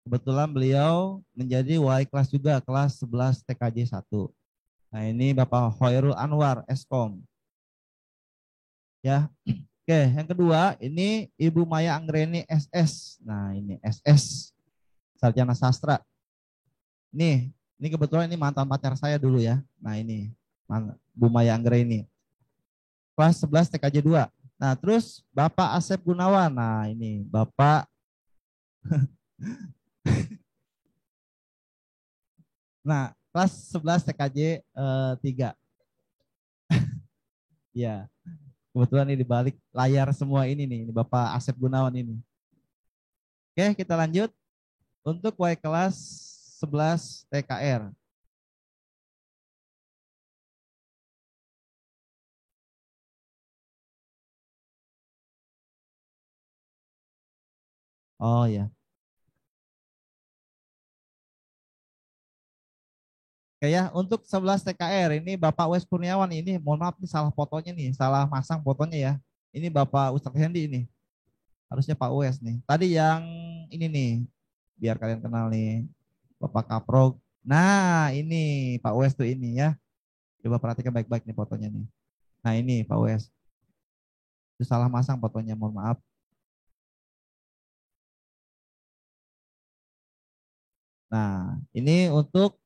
Kebetulan beliau menjadi wali kelas juga, kelas 11 TKJ 1. Nah, ini Bapak Hoirul Anwar, Eskom. Ya. Oke, yang kedua ini Ibu Maya Anggreni SS. Nah, ini SS, sarjana sastra. Ini kebetulan ini mantan pacar saya dulu ya. Nah, ini Bu Maya Anggreni. Kelas 11 TKJ 2. Nah, terus Bapak Asep Gunawan. Nah, ini Bapak Nah, kelas 11 TKJ 3. Ya. Kebetulan ini di balik layar semua ini Bapak Asep Gunawan ini. Oke, kita lanjut. Untuk Y kelas 11 TKR. Oh ya. Oke ya, untuk 11 TKR ini Bapak Wes Kurniawan ini, mohon maaf nih salah fotonya nih, salah masang fotonya ya. Ini Bapak Ustadz Hendy ini. Harusnya Pak Wes nih. Tadi yang ini nih, biar kalian kenal nih, Bapak Kaprog. Nah, ini Pak Wes tuh ini ya. Coba perhatikan baik-baik nih fotonya nih. Nah, ini Pak Wes. Itu salah masang fotonya, mohon maaf. Nah, ini untuk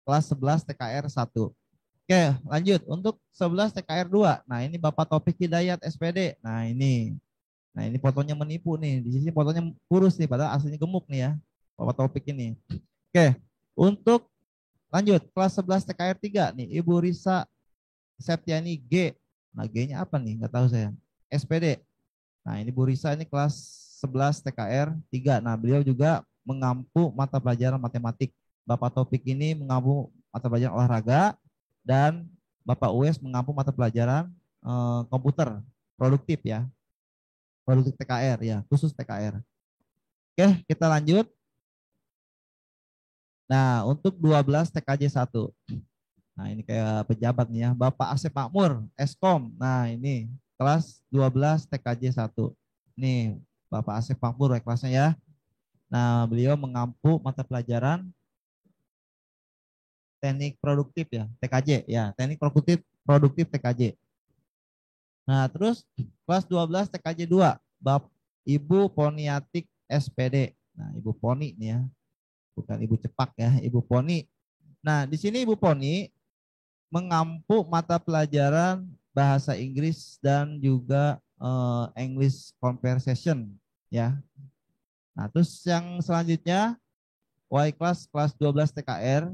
kelas 11 TKR 1. Oke, lanjut. Untuk 11 TKR 2. Nah, ini Bapak Taufik Hidayat SPD. Nah, ini. Nah, ini fotonya menipu nih. Di sini fotonya kurus nih, padahal aslinya gemuk nih ya. Bapak Taufik ini. Oke, untuk lanjut. Kelas 11 TKR 3 nih, Ibu Risa Septiani G. Nah, G-nya apa nih? Nggak tahu saya. SPD. Nah, ini Bu Risa ini kelas 11 TKR 3. Nah, beliau juga mengampu mata pelajaran matematik. Bapak Topik ini mengampu mata pelajaran olahraga dan Bapak Uwes mengampu mata pelajaran komputer produktif ya. Produktif TKR ya, khusus TKR. Oke, kita lanjut. Nah, untuk 12 TKJ 1. Nah, ini kayak pejabat nih ya. Bapak Asep Makmur, Eskom. Nah, ini kelas 12 TKJ 1. Nih, Bapak Asep Makmur kelasnya ya. Nah, beliau mengampu mata pelajaran teknik produktif ya, TKJ ya, teknik produktif TKJ. Nah, terus kelas 12 TKJ 2, Ibu Poniatik SPD. Nah, Ibu Poni nih ya. Bukan Ibu Cepak ya, Ibu Poni. Nah, di sini Ibu Poni mengampu mata pelajaran bahasa Inggris dan juga English Conversation ya. Nah, terus yang selanjutnya Y kelas 12 TKR.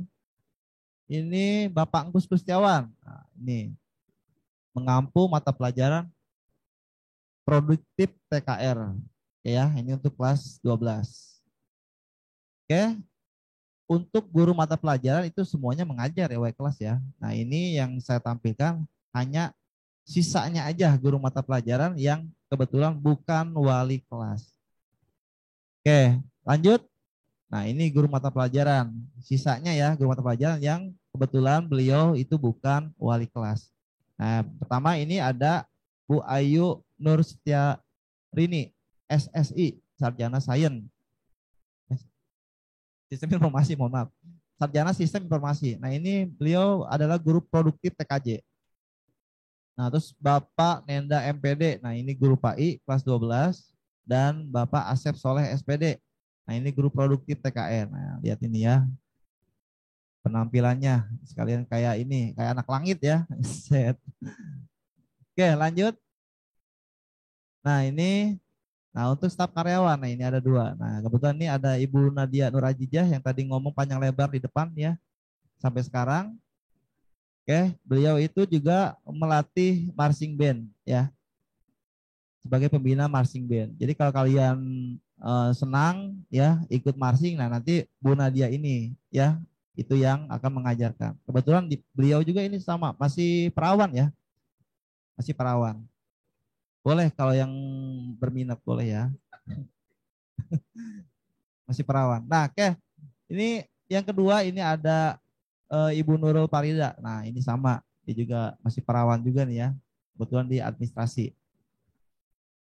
Ini Bapak Anggus Kustiawan. Nah, ini mengampu mata pelajaran produktif TKR. Ya, ini untuk kelas 12. Oke. Untuk guru mata pelajaran itu semuanya mengajar ya Y kelas ya. Nah, ini yang saya tampilkan hanya sisanya aja guru mata pelajaran yang kebetulan bukan wali kelas. Oke, lanjut. Nah, ini guru mata pelajaran. Sisanya ya guru mata pelajaran yang kebetulan beliau itu bukan wali kelas. Nah, pertama ini ada Bu Ayu Nur Setiarini, SSI, Sarjana Sains. Sistem Informasi, mohon maaf. Sarjana Sistem Informasi. Nah, ini beliau adalah guru produktif TKJ. Nah, terus Bapak Nenda MPD. Nah, ini guru PAI kelas 12 dan Bapak Asep Soleh SPD. Nah, ini guru produktif TKR. Nah, lihat ini ya. Penampilannya sekalian kayak ini, kayak anak langit ya. Set. Oke, lanjut. Nah, untuk staf karyawan, nah ini ada 2. Nah, kebetulan ini ada Ibu Nadia Nur Ajijah yang tadi ngomong panjang lebar di depan ya. Sampai sekarang. Oke, beliau itu juga melatih marching band ya. Sebagai pembina marching band. Jadi kalau kalian senang ya ikut marching, nah nanti Bu Nadia ini ya itu yang akan mengajarkan. Kebetulan beliau juga ini sama, masih perawan ya. Masih perawan. Boleh kalau yang berminat boleh ya. Masih perawan. Nah, oke. Ini yang kedua ini ada Ibu Nurul Parida. Nah, ini sama. Dia juga masih perawan juga nih ya. Kebetulan di administrasi.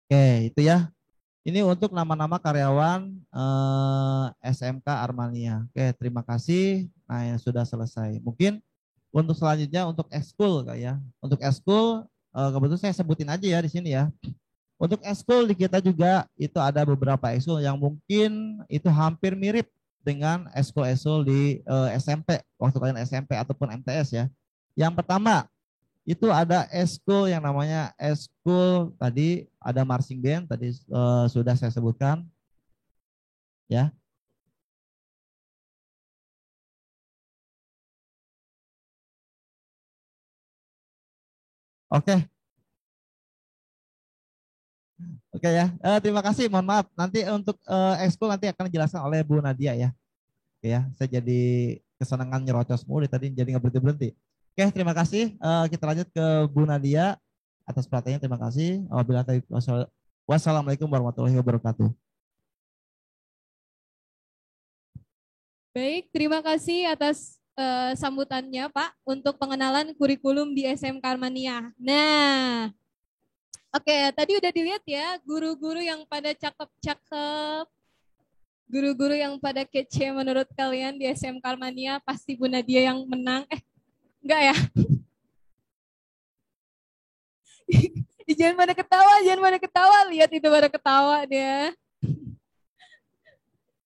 Oke, itu ya. Ini untuk nama-nama karyawan SMK Armania. Oke, terima kasih. Nah, yang sudah selesai. Mungkin untuk selanjutnya untuk ekskul Kak ya. Untuk ekskul kebetulan saya sebutin aja ya di sini ya. Untuk ekskul di kita juga itu ada beberapa ekskul yang mungkin itu hampir mirip dengan ekskul-ekskul di SMP waktu kalian SMP ataupun MTS ya. Yang pertama itu ada eskul yang namanya eskul tadi ada marching band tadi sudah saya sebutkan ya. Oke. Oke ya. Terima kasih. Mohon maaf. Nanti untuk eskul nanti akan dijelaskan oleh Bu Nadia ya. Oke ya. Saya jadi kesenangan nyerocos mulu tadi jadi nggak berhenti-berhenti. Oke, terima kasih. Kita lanjut ke Bu Nadia atas perhatiannya. Terima kasih. Wassalamualaikum warahmatullahi wabarakatuh. Baik, terima kasih atas sambutannya Pak untuk pengenalan kurikulum di SMK Armania. Nah, oke, tadi udah dilihat ya guru-guru yang pada cakep-cakep, guru-guru yang pada kece menurut kalian di SMK Armania, pasti Bu Nadia yang menang. Enggak ya? Jangan pada ketawa, jangan pada ketawa. Lihat itu pada ketawa dia.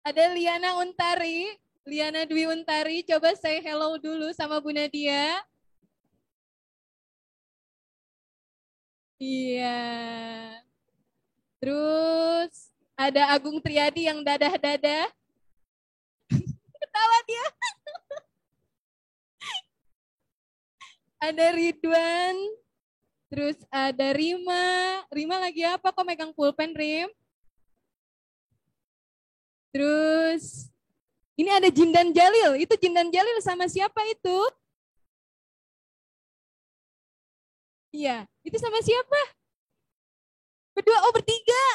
Ada Liana Untari, Liana Dwi Untari. Coba say hello dulu sama Bu Nadia. Iya. Terus ada Agung Triadi yang dadah-dadah. Ketawa dia. Ada Ridwan. Terus ada Rima. Rima lagi apa? Kok megang pulpen, Rim? Terus ini ada Jindan Jalil. Itu Jindan Jalil sama siapa itu? Iya, itu sama siapa? Berdua, oh bertiga.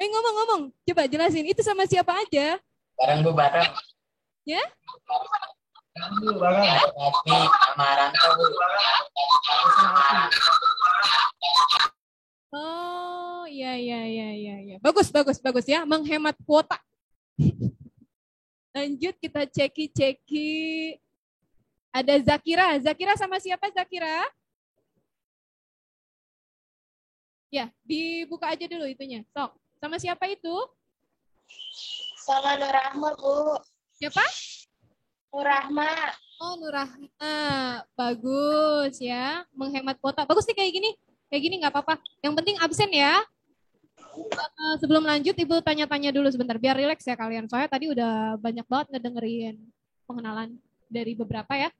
Ngomong-ngomong, coba jelasin. Itu sama siapa aja? Bareng Bu, bareng. Ya? Bareng. Hati sama Rantau Bu. Oh, iya. Bagus ya, menghemat kuota. Lanjut kita ceki. Ada Zakira. Zakira sama siapa Zakira? Ya, dibuka aja dulu itunya. Sok. Sama siapa itu? Sama Nur Rahma, Bu. Siapa? Nur Rahma. Oh, Nur Rahma. Bagus ya. Menghemat kuota. Bagus nih kayak gini. Kayak gini nggak apa-apa. Yang penting absen ya. Sebelum lanjut, Ibu tanya-tanya dulu sebentar. Biar rileks ya kalian. Soalnya tadi udah banyak banget ngedengerin pengenalan dari beberapa ya.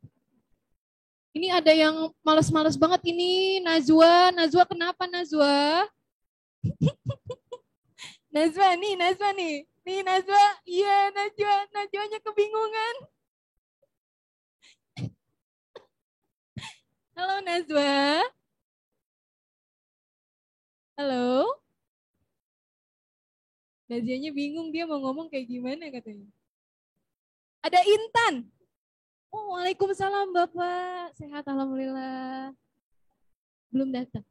Ini ada yang males-males banget ini. Najwa. Najwa kenapa Najwa? Najwa nih. Nih Najwa. Iya Najwa. Najwanya kebingungan. Halo Najwa. Halo. Najwanya bingung dia mau ngomong kayak gimana katanya. Ada Intan. Oh, waalaikumsalam Bapak. Sehat alhamdulillah. Belum datang.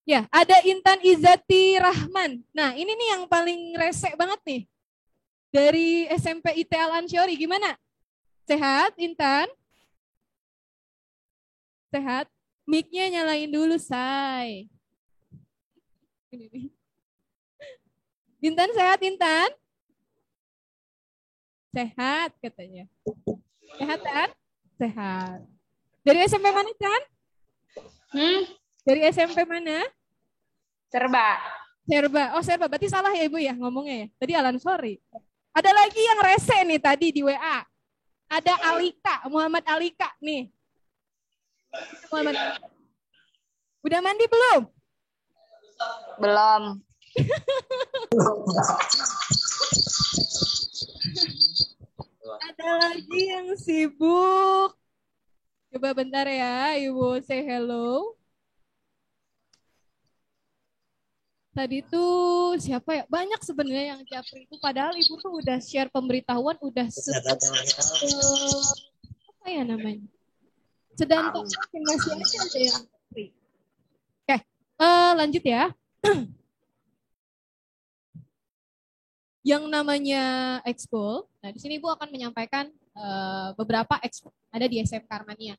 Ya, ada Intan Izati Rahman. Nah, ini nih yang paling resek banget nih. Dari SMP IT Al Ansyori. Gimana? Sehat Intan? Sehat? Mic-nya nyalain dulu, Say. Ini nih. Intan sehat, Intan? Sehat katanya. Sehat kan? Sehat. Dari SMP mana, Chan? Dari SMP mana? Serba. Serba. Oh, Serba. Berarti salah ya, Ibu ya ngomongnya ya. Tadi Alan, sorry. Ada lagi yang rese nih tadi di WA. Ada Alika, Muhammad Alika nih. Muhammad. Udah mandi belum? Belum. Ada lagi yang sibuk. Coba bentar ya, Ibu say hello. Tadi tuh siapa ya? Banyak sebenarnya yang japri itu. Padahal Ibu tuh udah share pemberitahuan, udah apa ya namanya? Sedang masih aja ada yang japri. Oke, lanjut ya. yang namanya ekskul. Nah, di sini Ibu akan menyampaikan beberapa ekskul ada di SMK Armania.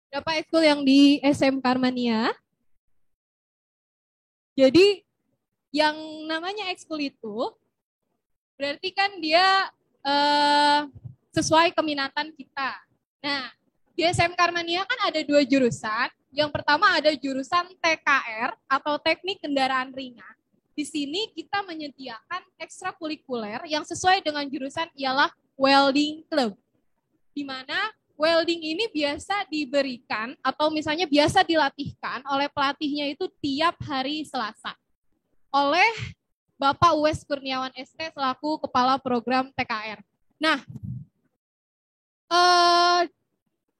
Berapa ekskul yang di SMK Armania? Jadi yang namanya ekskul itu berarti kan dia sesuai keminatan kita. Nah, di SMK Armania kan ada 2 jurusan. Yang pertama ada jurusan TKR atau Teknik Kendaraan Ringan. Di sini kita menyediakan ekstrakurikuler yang sesuai dengan jurusan ialah Welding Club. Di mana welding ini biasa diberikan atau misalnya biasa dilatihkan oleh pelatihnya itu tiap hari Selasa oleh Bapak Uwes Kurniawan ST selaku Kepala Program TKR. Nah,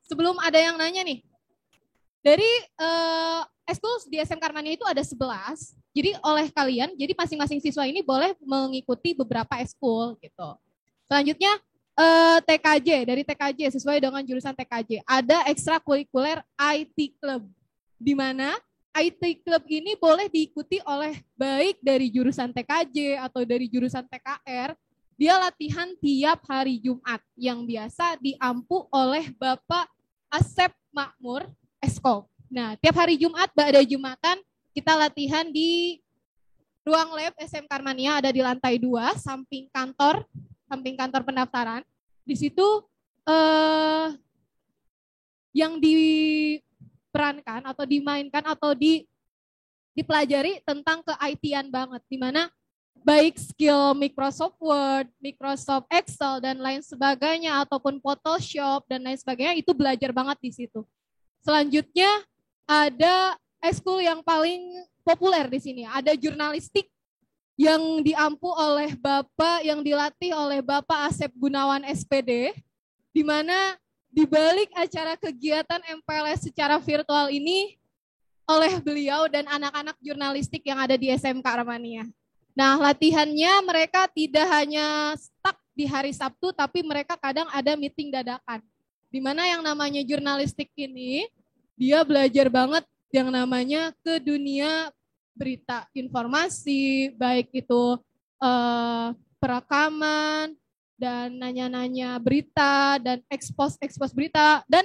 sebelum ada yang nanya nih, dari ekskul di SMK Armania itu ada 11, jadi oleh kalian, jadi masing-masing siswa ini boleh mengikuti beberapa ekskul gitu. Selanjutnya, TKJ, dari TKJ sesuai dengan jurusan TKJ. Ada ekstrakurikuler IT Club, di mana IT Club ini boleh diikuti oleh baik dari jurusan TKJ atau dari jurusan TKR. Dia latihan tiap hari Jumat yang biasa diampu oleh Bapak Asep Makmur Eskop. Nah, tiap hari Jumat, pada Jumatan, kita latihan di ruang lab SMK Armania, ada di lantai 2, samping kantor pendaftaran. Di situ yang diperankan atau dimainkan atau dipelajari tentang ke-IT-an banget, di mana baik skill Microsoft Word, Microsoft Excel, dan lain sebagainya, ataupun Photoshop, dan lain sebagainya, itu belajar banget di situ. Selanjutnya, ada ekskul yang paling populer di sini, ada jurnalistik, yang diampu oleh Bapak, yang dilatih oleh Bapak Asep Gunawan SPD, di mana di balik acara kegiatan MPLS secara virtual ini oleh beliau dan anak-anak jurnalistik yang ada di SMK Armania. Nah, latihannya mereka tidak hanya stuck di hari Sabtu, tapi mereka kadang ada meeting dadakan. Di mana yang namanya jurnalistik ini, dia belajar banget yang namanya ke dunia berita informasi, baik itu perekaman, dan nanya-nanya berita, dan expose berita, dan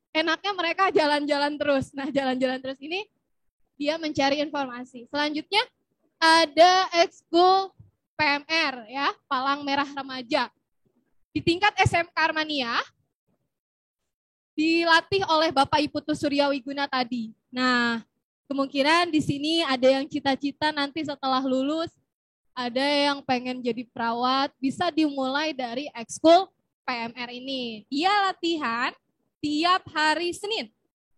enaknya mereka jalan-jalan terus. Nah, jalan-jalan terus ini dia mencari informasi. Selanjutnya ada ekskul PMR, ya, Palang Merah Remaja. Di tingkat SMK Armania, dilatih oleh Bapak Iputu Surya Wiguna tadi. Nah, kemungkinan di sini ada yang cita-cita nanti setelah lulus, ada yang pengen jadi perawat, bisa dimulai dari ekskul PMR ini. Dia latihan tiap hari Senin.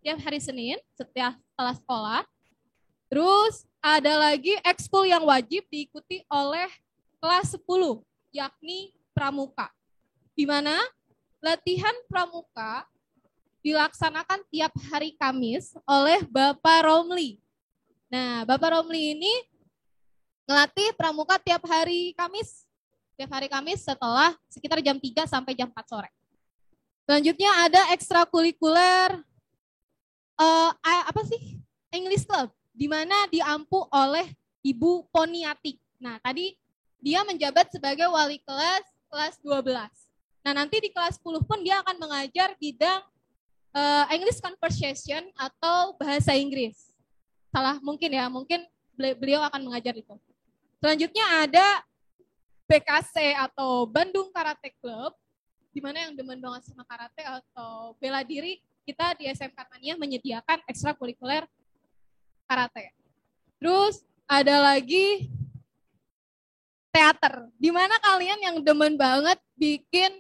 Tiap hari Senin setelah sekolah. Terus ada lagi ekskul yang wajib diikuti oleh kelas 10, yakni pramuka. Di mana latihan pramuka dilaksanakan tiap hari Kamis oleh Bapak Romli. Nah, Bapak Romli ini ngelatih pramuka tiap hari Kamis. Tiap hari Kamis setelah sekitar jam 3 sampai jam 4 sore. Selanjutnya ada ekstrakurikuler English Club, di mana diampu oleh Ibu Poniati. Nah, tadi dia menjabat sebagai wali kelas 12. Nah, nanti di kelas 10 pun dia akan mengajar bidang English Conversation atau bahasa Inggris. Salah mungkin ya, mungkin beliau akan mengajar itu. Selanjutnya ada BKC atau Bandung Karate Club, di mana yang demen banget sama karate atau bela diri, kita di SMK Armania menyediakan ekstrakurikuler karate. Terus ada lagi teater, di mana kalian yang demen banget bikin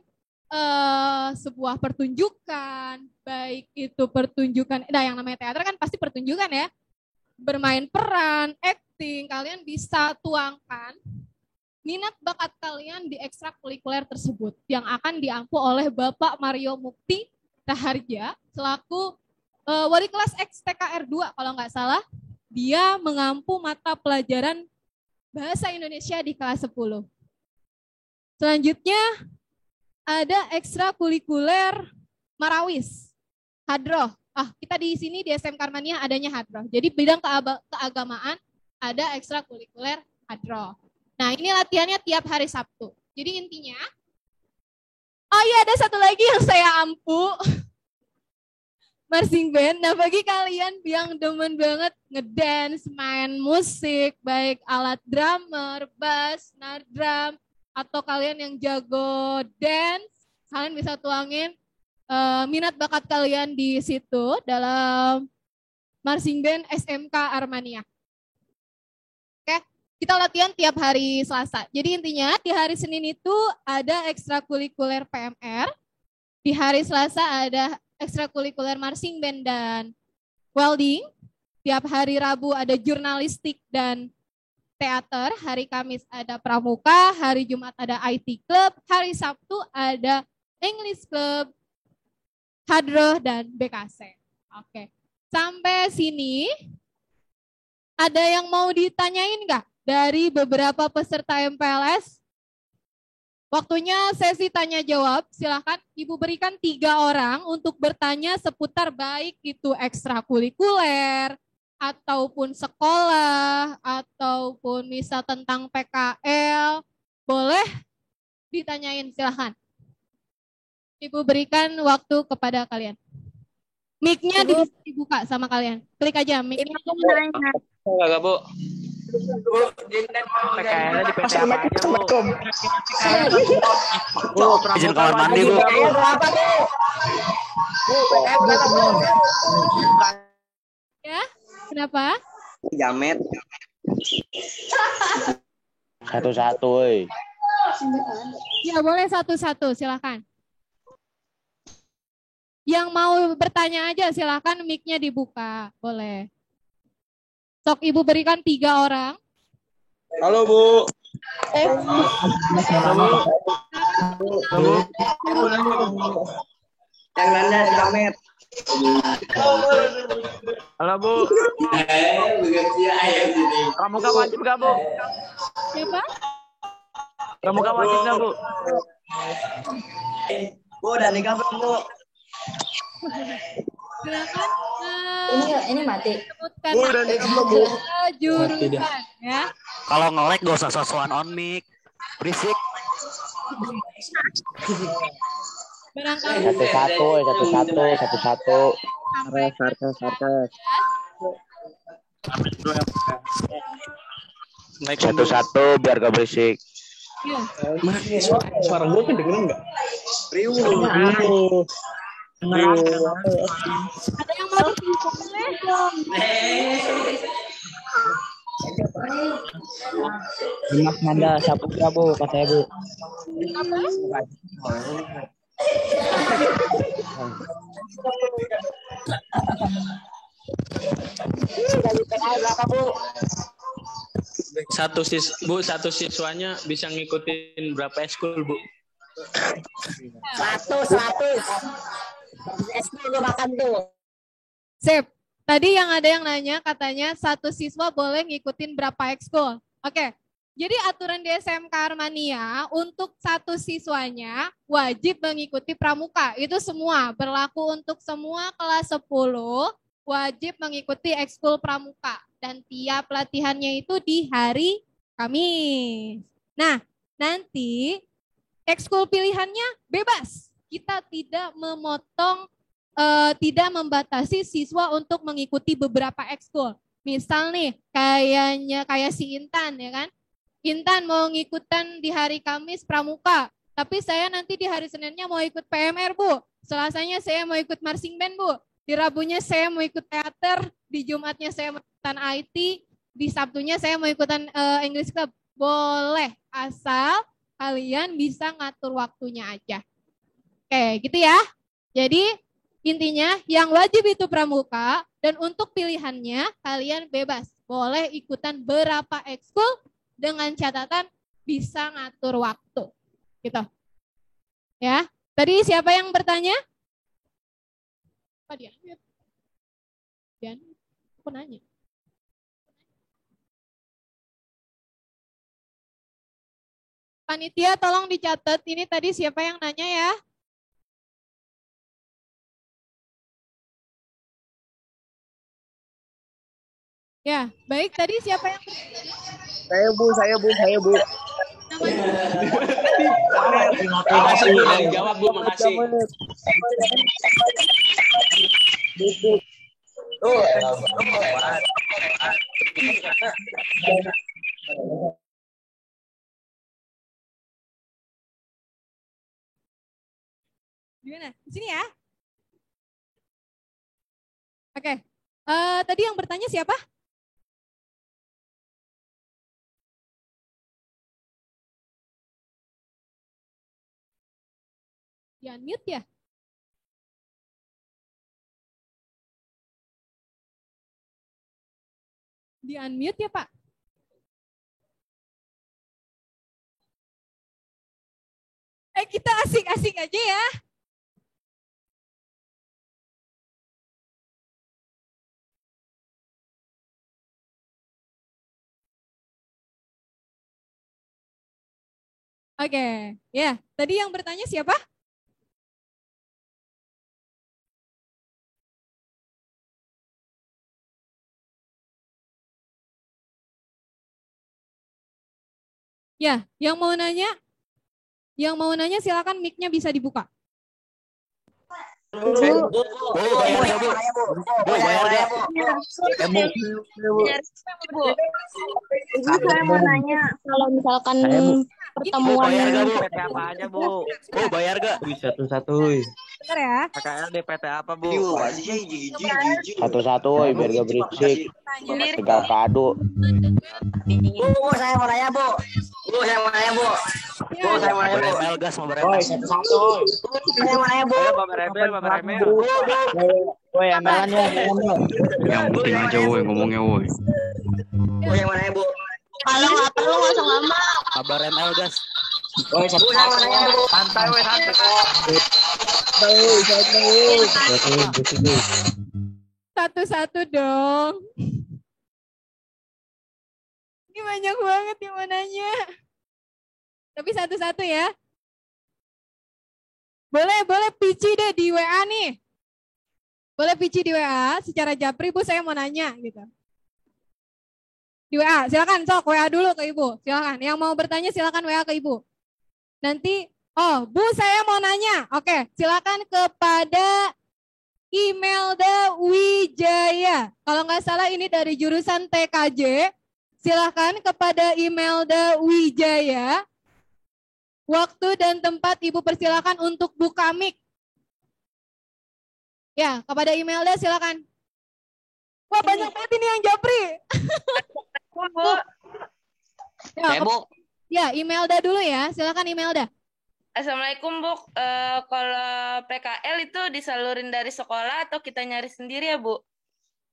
sebuah pertunjukan, baik itu pertunjukan, yang namanya teater kan pasti pertunjukan ya, bermain peran, acting, kalian bisa tuangkan minat bakat kalian di ekstrakurikuler tersebut yang akan diampu oleh Bapak Mario Mukti Raharja selaku wali kelas TKR 2 kalau nggak salah. Dia mengampu mata pelajaran bahasa Indonesia di kelas 10. Selanjutnya ada ekstrakurikuler Marawis, Hadroh. Kita di sini di SMK Armania adanya Hadroh. Jadi bidang keagamaan ada ekstrakurikuler Hadroh. Nah, ini latihannya tiap hari Sabtu. Jadi intinya, ada satu lagi yang saya ampu. Marching band. Nah, bagi kalian yang demen banget ngedance, main musik, baik alat drummer, bass, snare drum, atau kalian yang jago dance, kalian bisa tuangin minat bakat kalian di situ dalam marching band SMK Armania. Oke, kita latihan tiap hari Selasa. Jadi intinya di hari Senin itu ada ekstrakurikuler PMR, di hari Selasa ada ekstrakurikuler marching band dan welding. Tiap hari Rabu ada jurnalistik dan teater. Hari Kamis ada pramuka. Hari Jumat ada IT Club. Hari Sabtu ada English Club, Hadroh, dan BKC. Oke. Sampai sini ada yang mau ditanyain nggak dari beberapa peserta MPLS? Waktunya sesi tanya jawab, silakan Ibu berikan 3 orang untuk bertanya seputar baik itu ekstrakurikuler, ataupun sekolah, ataupun misal tentang PKL, boleh ditanyain, silakan. Ibu berikan waktu kepada kalian. Mic-nya dibuka sama kalian, klik aja mic-nya. Enggak, Bu. PKL di PT apa aja, Bu? Bu, izin kamar mandi, Bu. Ya, kenapa? Jamet. Satu-satu, woi. Ya, boleh satu-satu, silakan. Yang mau bertanya aja, silakan mic-nya dibuka, boleh. Sok Ibu berikan 3 orang. Halo, Bu. Yang nanya Jamet. Halo, Bu. Pramuka wajib nggak, Bu? Siapa? Pramuka wajib nggak, Bu? Bu, udah nikah belum, Bu? Silakan. Ini mati. Sebutkan jurusan ya. Kalau nge-lag gak usah sosokan on mic. Berisik. Barangkali Satu-satu. Satu-satu biar gak berisik. ya. Suara gue kedengeran nggak? Ada yang mau Dimas Nanda Saputra, Bu, katanya, Bu. Satu siswanya bisa ngikutin berapa eskul, Bu? 100. Eskul gue makan tuh. Sip. Tadi yang ada yang nanya katanya satu siswa boleh ngikutin berapa ekskul. Oke. Jadi aturan di SMK Armania untuk satu siswanya wajib mengikuti pramuka. Itu semua berlaku untuk semua kelas 10 wajib mengikuti ekskul pramuka dan tiap latihannya itu di hari Kamis. Nah, nanti ekskul pilihannya bebas. Kita tidak memotong, tidak membatasi siswa untuk mengikuti beberapa ekskul. Misal nih, kayak si Intan ya kan. Intan mau ngikutan di hari Kamis pramuka, tapi saya nanti di hari Seninnya mau ikut PMR, Bu. Selasanya saya mau ikut marching band, Bu. Di Rabunya saya mau ikut teater, di Jumatnya saya mau ikutan IT, di Sabtunya saya mau ikutan English Club. Boleh, asal kalian bisa ngatur waktunya aja. Oke, gitu ya. Jadi intinya yang wajib itu pramuka dan untuk pilihannya kalian bebas. Boleh ikutan berapa ekskul dengan catatan bisa ngatur waktu. Gitu. Ya. Tadi siapa yang bertanya? Apa dia? Dia aku nanya. Panitia tolong dicatat, ini tadi siapa yang nanya ya? Ya, baik. Tadi siapa yang Saya Bu. namanya? Makasih Bu, dari jawab Bu, makasih. Gimana? Di sini ya? Oke. Tadi yang bertanya siapa? Di unmute ya? Di unmute ya Pak? Kita asik-asik aja ya. Oke, ya. Tadi yang bertanya siapa? Ya, yang mau nanya silakan mic-nya bisa dibuka. Saya mau nanya kalau misalkan pertemuan PT apa aja Bu? Bu bayar gak? Satu-satu. Bentar ya. PKL DPT apa Bu? Satu-satu biar gak berisik. Tinggal kado. Bu, saya mau nanya Bu. Saya mau nanya Bu. Gas mau Satu-satu. Saya mau nanya Bu. Bapak Rebel. Woi, emelan ya. Yang penting aja woi ngomongnya woi. Saya mau nanya Bu. kalau nggak perlu nggak usah lama. Kabar ML gas. Saya mau nanya Bu. Santai woi, santai. Satu-satu dong. Ini banyak banget yang mau nanya. Tapi satu-satu ya. Boleh pici deh di WA nih. Boleh pici di WA secara japri, Bu saya mau nanya gitu. Di WA, silakan sok WA dulu ke Ibu. Silakan. Yang mau bertanya silakan WA ke Ibu. Nanti, Bu saya mau nanya. Oke, silakan kepada Imelda Wijaya. Kalau nggak salah ini dari jurusan TKJ. Silakan kepada Imelda Wijaya. Waktu dan tempat Ibu persilakan untuk buka mic. Ya, kepada Imelda silakan. Wah, banyak banget ini yang japri. Ya, Bu. Ya, Imelda dulu ya. Silakan Imelda. Assalamualaikum Bu. Kalau PKL itu disalurin dari sekolah atau kita nyari sendiri ya Bu?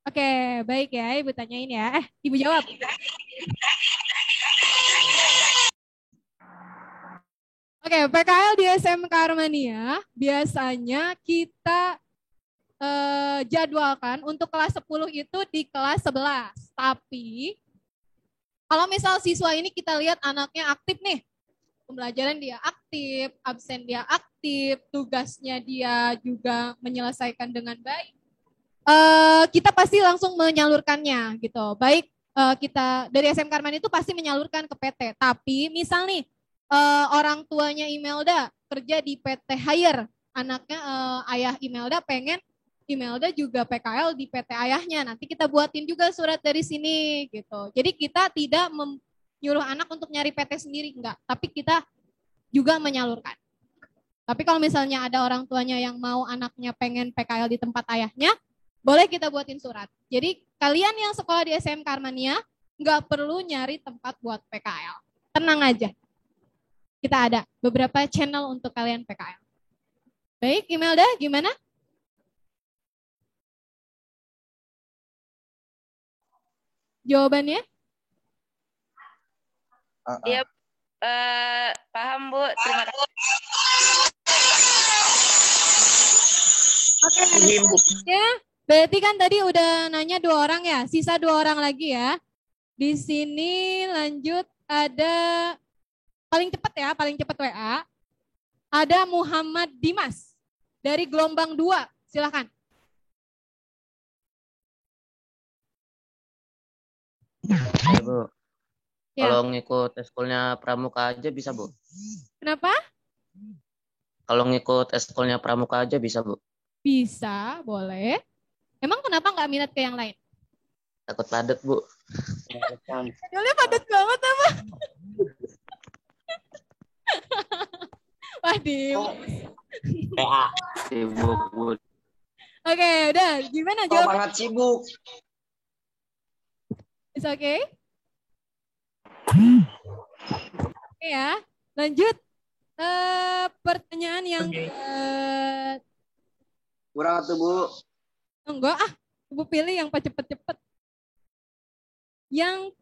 Oke, baik ya. Ibu tanyain ya. Ibu jawab. Oke, PKL di SMK Armania biasanya kita jadwalkan untuk kelas 10 itu di kelas 11. Tapi kalau misal siswa ini kita lihat anaknya aktif nih, pembelajaran dia aktif, absen dia aktif, tugasnya dia juga menyelesaikan dengan baik, kita pasti langsung menyalurkannya gitu. Baik kita dari SMK Armania itu pasti menyalurkan ke PT. Tapi misal nih orang tuanya Imelda kerja di PT Hire, anaknya ayah Imelda pengen Imelda juga PKL di PT ayahnya, nanti kita buatin juga surat dari sini gitu. Jadi kita tidak menyuruh anak untuk nyari PT sendiri, enggak, tapi kita juga menyalurkan. Tapi kalau misalnya ada orang tuanya yang mau anaknya pengen PKL di tempat ayahnya, boleh kita buatin surat. Jadi kalian yang sekolah di SMK Armania nggak perlu nyari tempat buat PKL, tenang aja. Kita ada beberapa channel untuk kalian PKL. Baik, Imelda, gimana? Jawabannya? Iya, paham Bu. Terima kasih. Oke, ya. Berarti kan tadi udah nanya 2 orang ya, sisa 2 orang lagi ya. Di sini lanjut ada Paling cepat ya, paling cepat WA. Ada Muhammad Dimas dari gelombang 2. Silakan. Ya, Bu. Ya. Kalau ngikut eskulnya pramuka aja bisa, Bu. Kenapa? Kalau ngikut eskulnya pramuka aja bisa, Bu. Bisa, boleh. Emang kenapa nggak minat ke yang lain? Takut padat, Bu. Judulnya padat banget apa? Wah, PA. Sibuk, Bu. Oke, udah. Gimana Kok jawab? banget sibuk. It's okay? Oke ya, lanjut. Pertanyaan yang Kurang tuh, Bu. enggak Ibu pilih yang cepet-cepet. Yang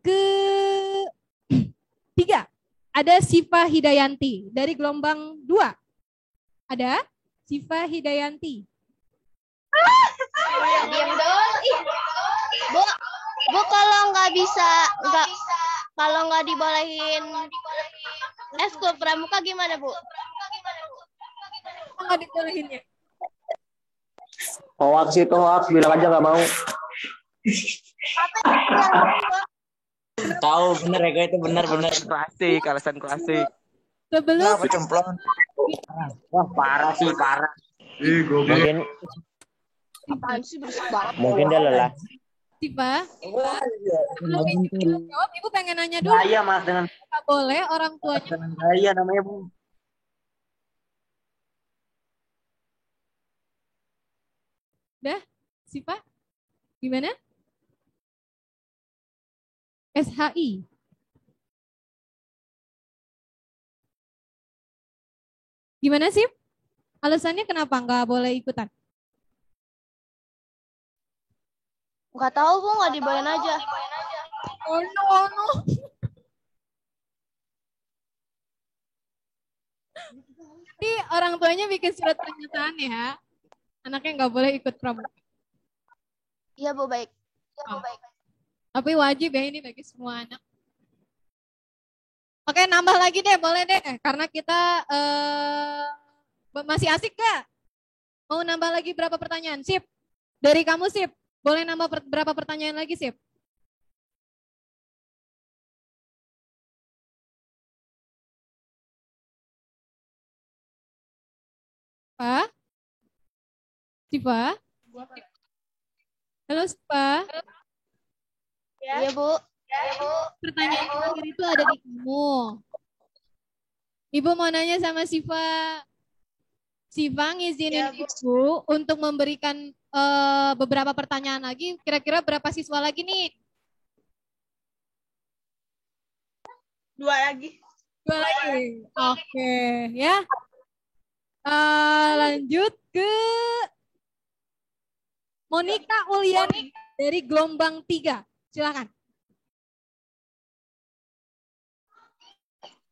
ketiga, ada Siva Hidayanti dari gelombang 2. Ada Siva Hidayanti. Diam dong. Ih. Bu kalau nggak bisa, kalau nggak dibolehin eskul pramuka gimana, Bu? Nggak dibolehinnya. Hoax itu hoax, bilang aja nggak mau. Tahu bener ya, itu bener. Klasik, alasan klasik. Sebelum Cemplon. Wah, parah sih, parah. Mungkin dia lelah. Siva, sebelum Ibu jawab, Ibu pengen nanya dulu. Iya, Mas, dengan Nggak boleh orang tuanya. gaya namanya, Bu. Udah, Siva, gimana? SHI. Gimana sih? Alasannya kenapa nggak boleh ikutan? Nggak tahu, Bu, nggak dibolehin aja. Oh no. Jadi orang tuanya bikin surat pernyataan ya. Anaknya nggak boleh ikut pramuka. Iya, Bu, baik. Tapi wajib ya ini bagi semua anak. Oke, nambah lagi deh, boleh deh. Karena kita masih asik gak? Mau nambah lagi berapa pertanyaan? Sip. Dari kamu, Sip. Boleh nambah berapa pertanyaan lagi, Sip? Pak? Siva? Halo, Siva. Iya, Bu. Pertanyaan terakhir itu ada di kamu. Ibu mau nanya sama Siva. Siva ngizinin Ibu untuk memberikan beberapa pertanyaan lagi. Kira-kira berapa siswa lagi nih? 2 lagi. 2 lagi. Oke, ya. Lanjut ke Monica Uliani dari gelombang 3. Silakan.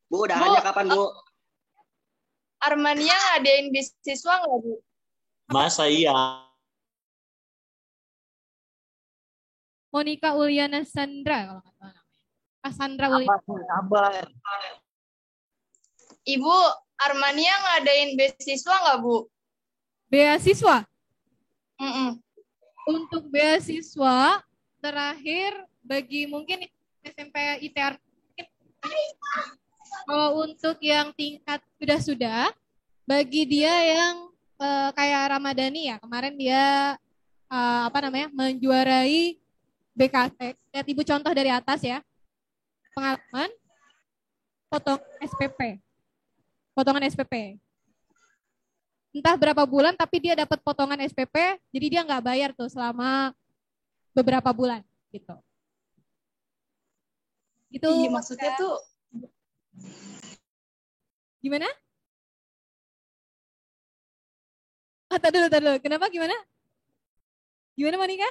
Bu, udahannya kapan, Bu? Armania ngadain beasiswa nggak, Bu? Masa iya? Monica Uliana Sandra kalau nggak salah namanya. Sandra Uliana. Sabar. Ibu, Armania ngadain beasiswa nggak, Bu? Beasiswa. Mm-mm. Untuk beasiswa terakhir bagi mungkin SMP ITR. Kalau untuk yang tingkat sudah bagi dia yang kayak Ramadhani ya, kemarin dia menjuarai BKT. Lihat Ibu contoh dari atas ya. Pengalaman potong SPP. Potongan SPP. Entah berapa bulan tapi dia dapat potongan SPP, jadi dia nggak bayar tuh selama beberapa bulan gitu. Itu Iya, maksudnya tuh gimana? Tadi dulu. Kenapa gimana? Gimana Monica?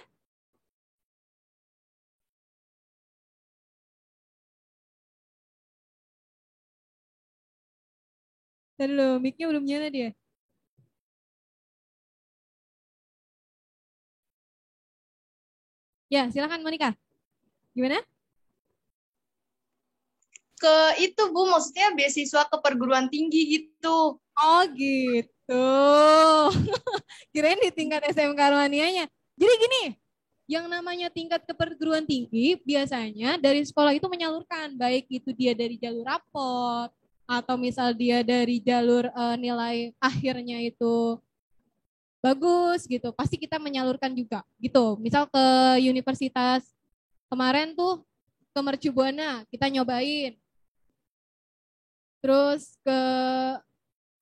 Tadi dulu, mic-nya belum nyala dia. Ya, silakan Monica. Gimana? ke itu Bu, maksudnya beasiswa ke perguruan tinggi gitu. Oh gitu. Kirain di tingkat SMK Armanianya. Jadi gini, yang namanya tingkat ke perguruan tinggi biasanya dari sekolah itu menyalurkan, baik itu dia dari jalur rapot atau misal dia dari jalur nilai akhirnya itu bagus gitu, pasti kita menyalurkan juga gitu. Misal ke universitas kemarin tuh ke Mercu Buana kita nyobain, terus ke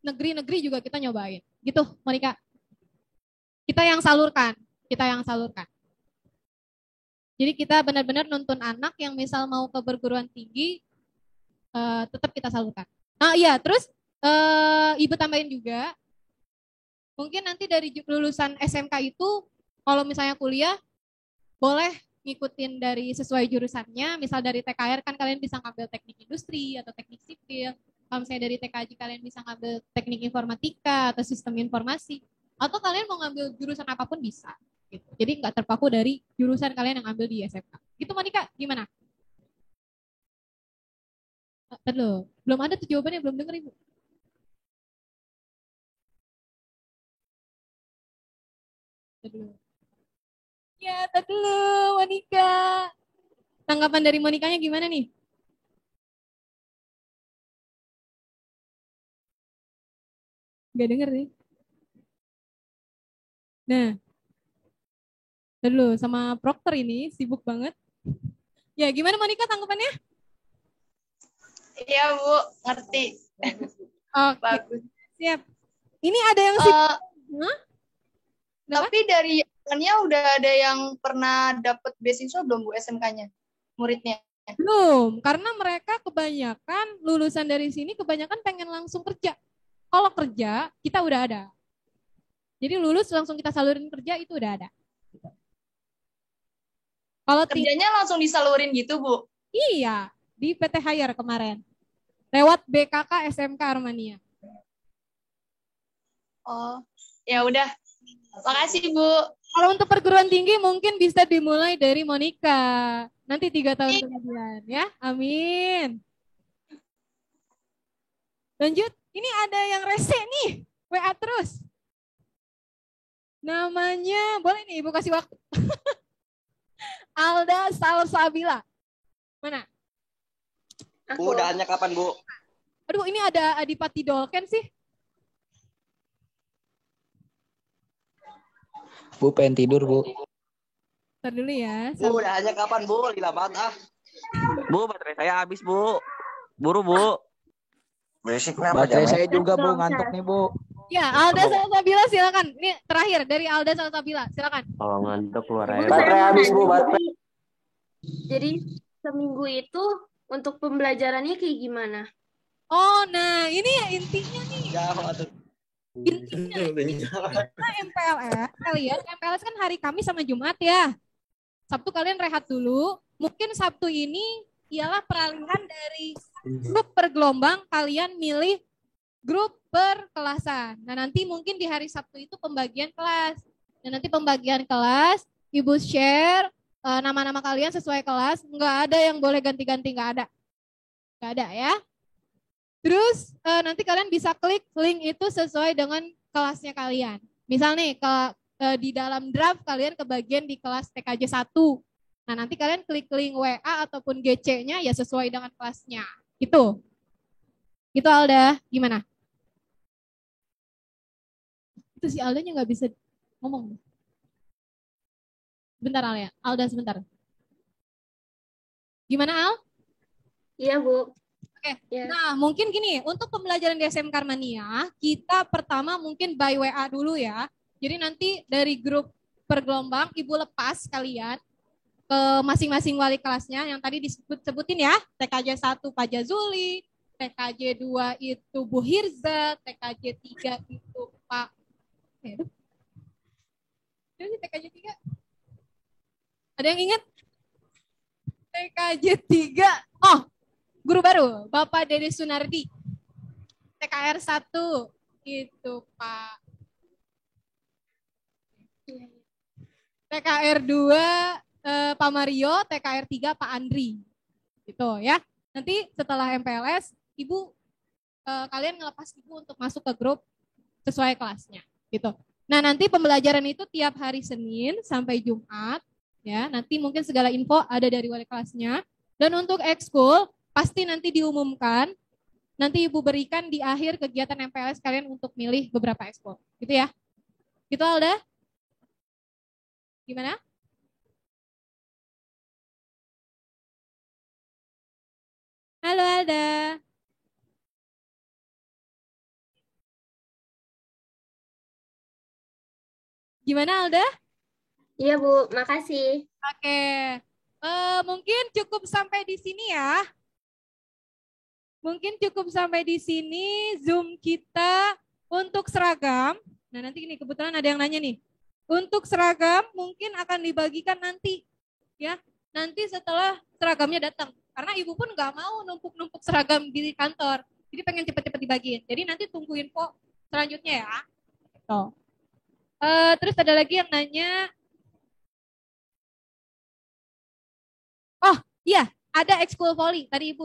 negeri-negeri juga kita nyobain gitu, Monica. Kita yang salurkan. Jadi kita benar-benar nuntun anak yang misal mau ke perguruan tinggi, tetap kita salurkan. Nah iya, terus Ibu tambahin juga, mungkin nanti dari lulusan SMK itu, kalau misalnya kuliah, boleh ngikutin dari sesuai jurusannya, misal dari TKR kan kalian bisa ngambil teknik industri atau teknik sipil, kalau misalnya dari TKJ kalian bisa ngambil teknik informatika atau sistem informasi, atau kalian mau ngambil jurusan apapun bisa. Gitu. Jadi nggak terpaku dari jurusan kalian yang ambil di SMK. Gitu Monica, gimana? Tadi belum ada tuh jawabannya, belum denger Ibu. Ya, tadi dulu Monica. Tanggapan dari Monikanya gimana nih? Gak denger nih. Nah, dulu sama Proctor ini sibuk banget. Ya, gimana Monica tanggapannya? Iya Bu, ngerti. Oke, bagus. Siap. Ini ada yang sibuk. Tapi dari yang udah ada yang pernah dapat beasiswa belum Bu SMK-nya? Muridnya? Belum, karena mereka kebanyakan lulusan dari sini kebanyakan pengen langsung kerja. Kalau kerja, kita udah ada. Jadi lulus langsung kita salurin kerja itu udah ada. Kalau kerjanya langsung disalurin gitu, Bu? Iya, di PT Hire kemarin. Lewat BKK SMK Armania. Oh, ya udah. Makasih, Bu. Kalau untuk perguruan tinggi mungkin bisa dimulai dari Monica. Nanti 3 tahun kemudian ya. Amin. Lanjut, ini ada yang rese nih. WA terus. Namanya, boleh nih Ibu kasih waktu. Alda Salsabila. Mana? Bu, udahannya kapan, Bu? Aduh, ini ada Adipati Dolken sih. Bu, pengen tidur, Bu. Ntar dulu ya. Bu, udahannya kapan, Bu? Lila banget ah. Bu, baterai saya habis, Bu. Buru, Bu. Berisik kenapa? Baterai saya juga, Bu. Ngantuk nih, Bu. Ya, Alda Salsabila silakan. Ini terakhir dari Alda Salsabila, silakan. Kalau ngantuk keluar air. Baterai habis, Bu. Baterai. Jadi seminggu itu untuk pembelajarannya kayak gimana? Oh, nah ini ya intinya nih. Jauh atuh. Intinya MPLS, kalian MPLS kan hari Kamis sama Jumat ya. Sabtu kalian rehat dulu. Mungkin Sabtu ini ialah peralihan dari grup per gelombang, kalian milih grup per kelasan. Nah nanti mungkin di hari Sabtu itu pembagian kelas. Dan nanti pembagian kelas, Ibu share nama-nama kalian sesuai kelas. Nggak ada yang boleh ganti-ganti, nggak ada. Nggak ada ya. Terus nanti kalian bisa klik link itu sesuai dengan kelasnya kalian. Misal nih di dalam draft kalian kebagian di kelas TKJ 1. Nah nanti kalian klik link WA ataupun GC-nya ya sesuai dengan kelasnya. Gitu. Gitu Alda, gimana? Itu si Aldanya nggak bisa ngomong. Bentar Alda sebentar. Gimana Al? Iya Bu. Oke, nah mungkin gini, untuk pembelajaran di SMK Armania, kita pertama mungkin by WA dulu ya. Jadi nanti dari grup per gelombang, Ibu lepas kalian ke masing-masing wali kelasnya yang tadi disebut-sebutin ya. TKJ 1 Pak Jazuli, TKJ 2 itu Bu Hirza, TKJ 3 itu Pak... Ini TKJ 3. Ada yang ingat? TKJ 3, oh guru baru, Bapak Dede Sunardi. TKR 1 itu Pak. TKR 2 Pak Mario, TKR 3 Pak Andri. Gitu ya. Nanti setelah MPLS, Ibu kalian ngelepas Ibu untuk masuk ke grup sesuai kelasnya gitu. Nah, nanti pembelajaran itu tiap hari Senin sampai Jumat ya. Nanti mungkin segala info ada dari wali kelasnya. Dan untuk ekskul pasti nanti diumumkan. Nanti Ibu berikan di akhir kegiatan MPLS kalian untuk milih beberapa ekskul. Gitu ya. Gitu Alda? Gimana? Halo Alda. Gimana Alda? Iya Bu, makasih. Oke. Mungkin cukup sampai di sini ya. Mungkin cukup sampai di sini Zoom kita untuk seragam. Nah nanti ini kebetulan ada yang nanya nih. Untuk seragam mungkin akan dibagikan nanti ya. Nanti setelah seragamnya datang. Karena Ibu pun nggak mau numpuk-numpuk seragam di kantor. Jadi pengen cepet-cepet dibagiin. Jadi nanti tunggu info selanjutnya ya. Gitu. Terus ada lagi yang nanya. Oh iya, ada ekskul voli. Tadi Ibu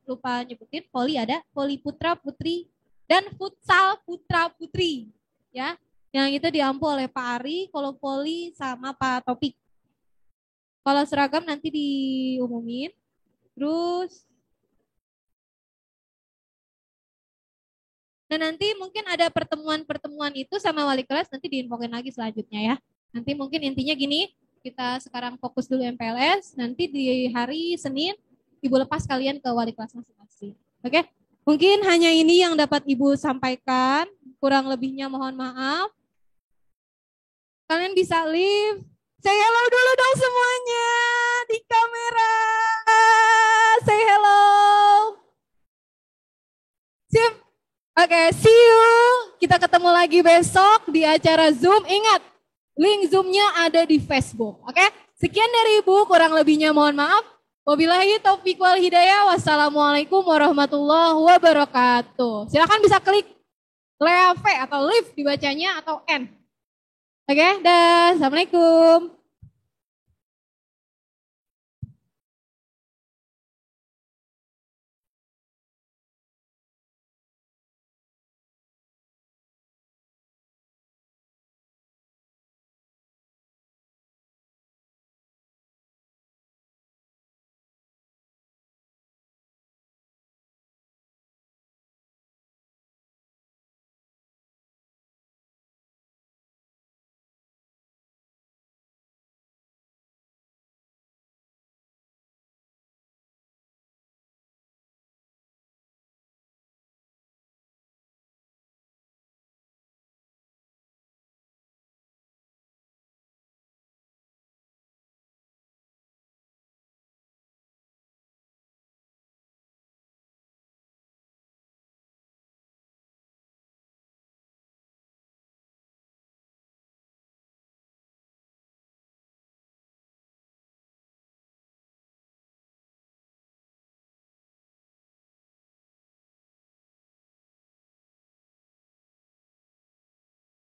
lupa nyebutin. Voli ada, voli putra putri dan futsal putra putri. Ya, yang itu diampu oleh Pak Ari. Kalau voli sama Pak Topik. Kalau seragam nanti diumumin. Terus, nah nanti mungkin ada pertemuan-pertemuan itu sama wali kelas nanti diinfokin lagi selanjutnya ya. Nanti mungkin intinya gini, kita sekarang fokus dulu MPLS, nanti di hari Senin Ibu lepas kalian ke wali kelas masing-masing. Oke? Mungkin hanya ini yang dapat Ibu sampaikan, kurang lebihnya mohon maaf. Kalian bisa leave. Say hello dulu dong semuanya di kamera. Say hello. Sip. Oke, see you. Kita ketemu lagi besok di acara Zoom. Ingat, link Zoom-nya ada di Facebook. Oke? Sekian dari Ibu, kurang lebihnya mohon maaf. Wabillahi taufiq wal hidayah. Wassalamualaikum warahmatullahi wabarakatuh. Silakan bisa klik LEAV atau live dibacanya atau N. Oke, dan assalamualaikum.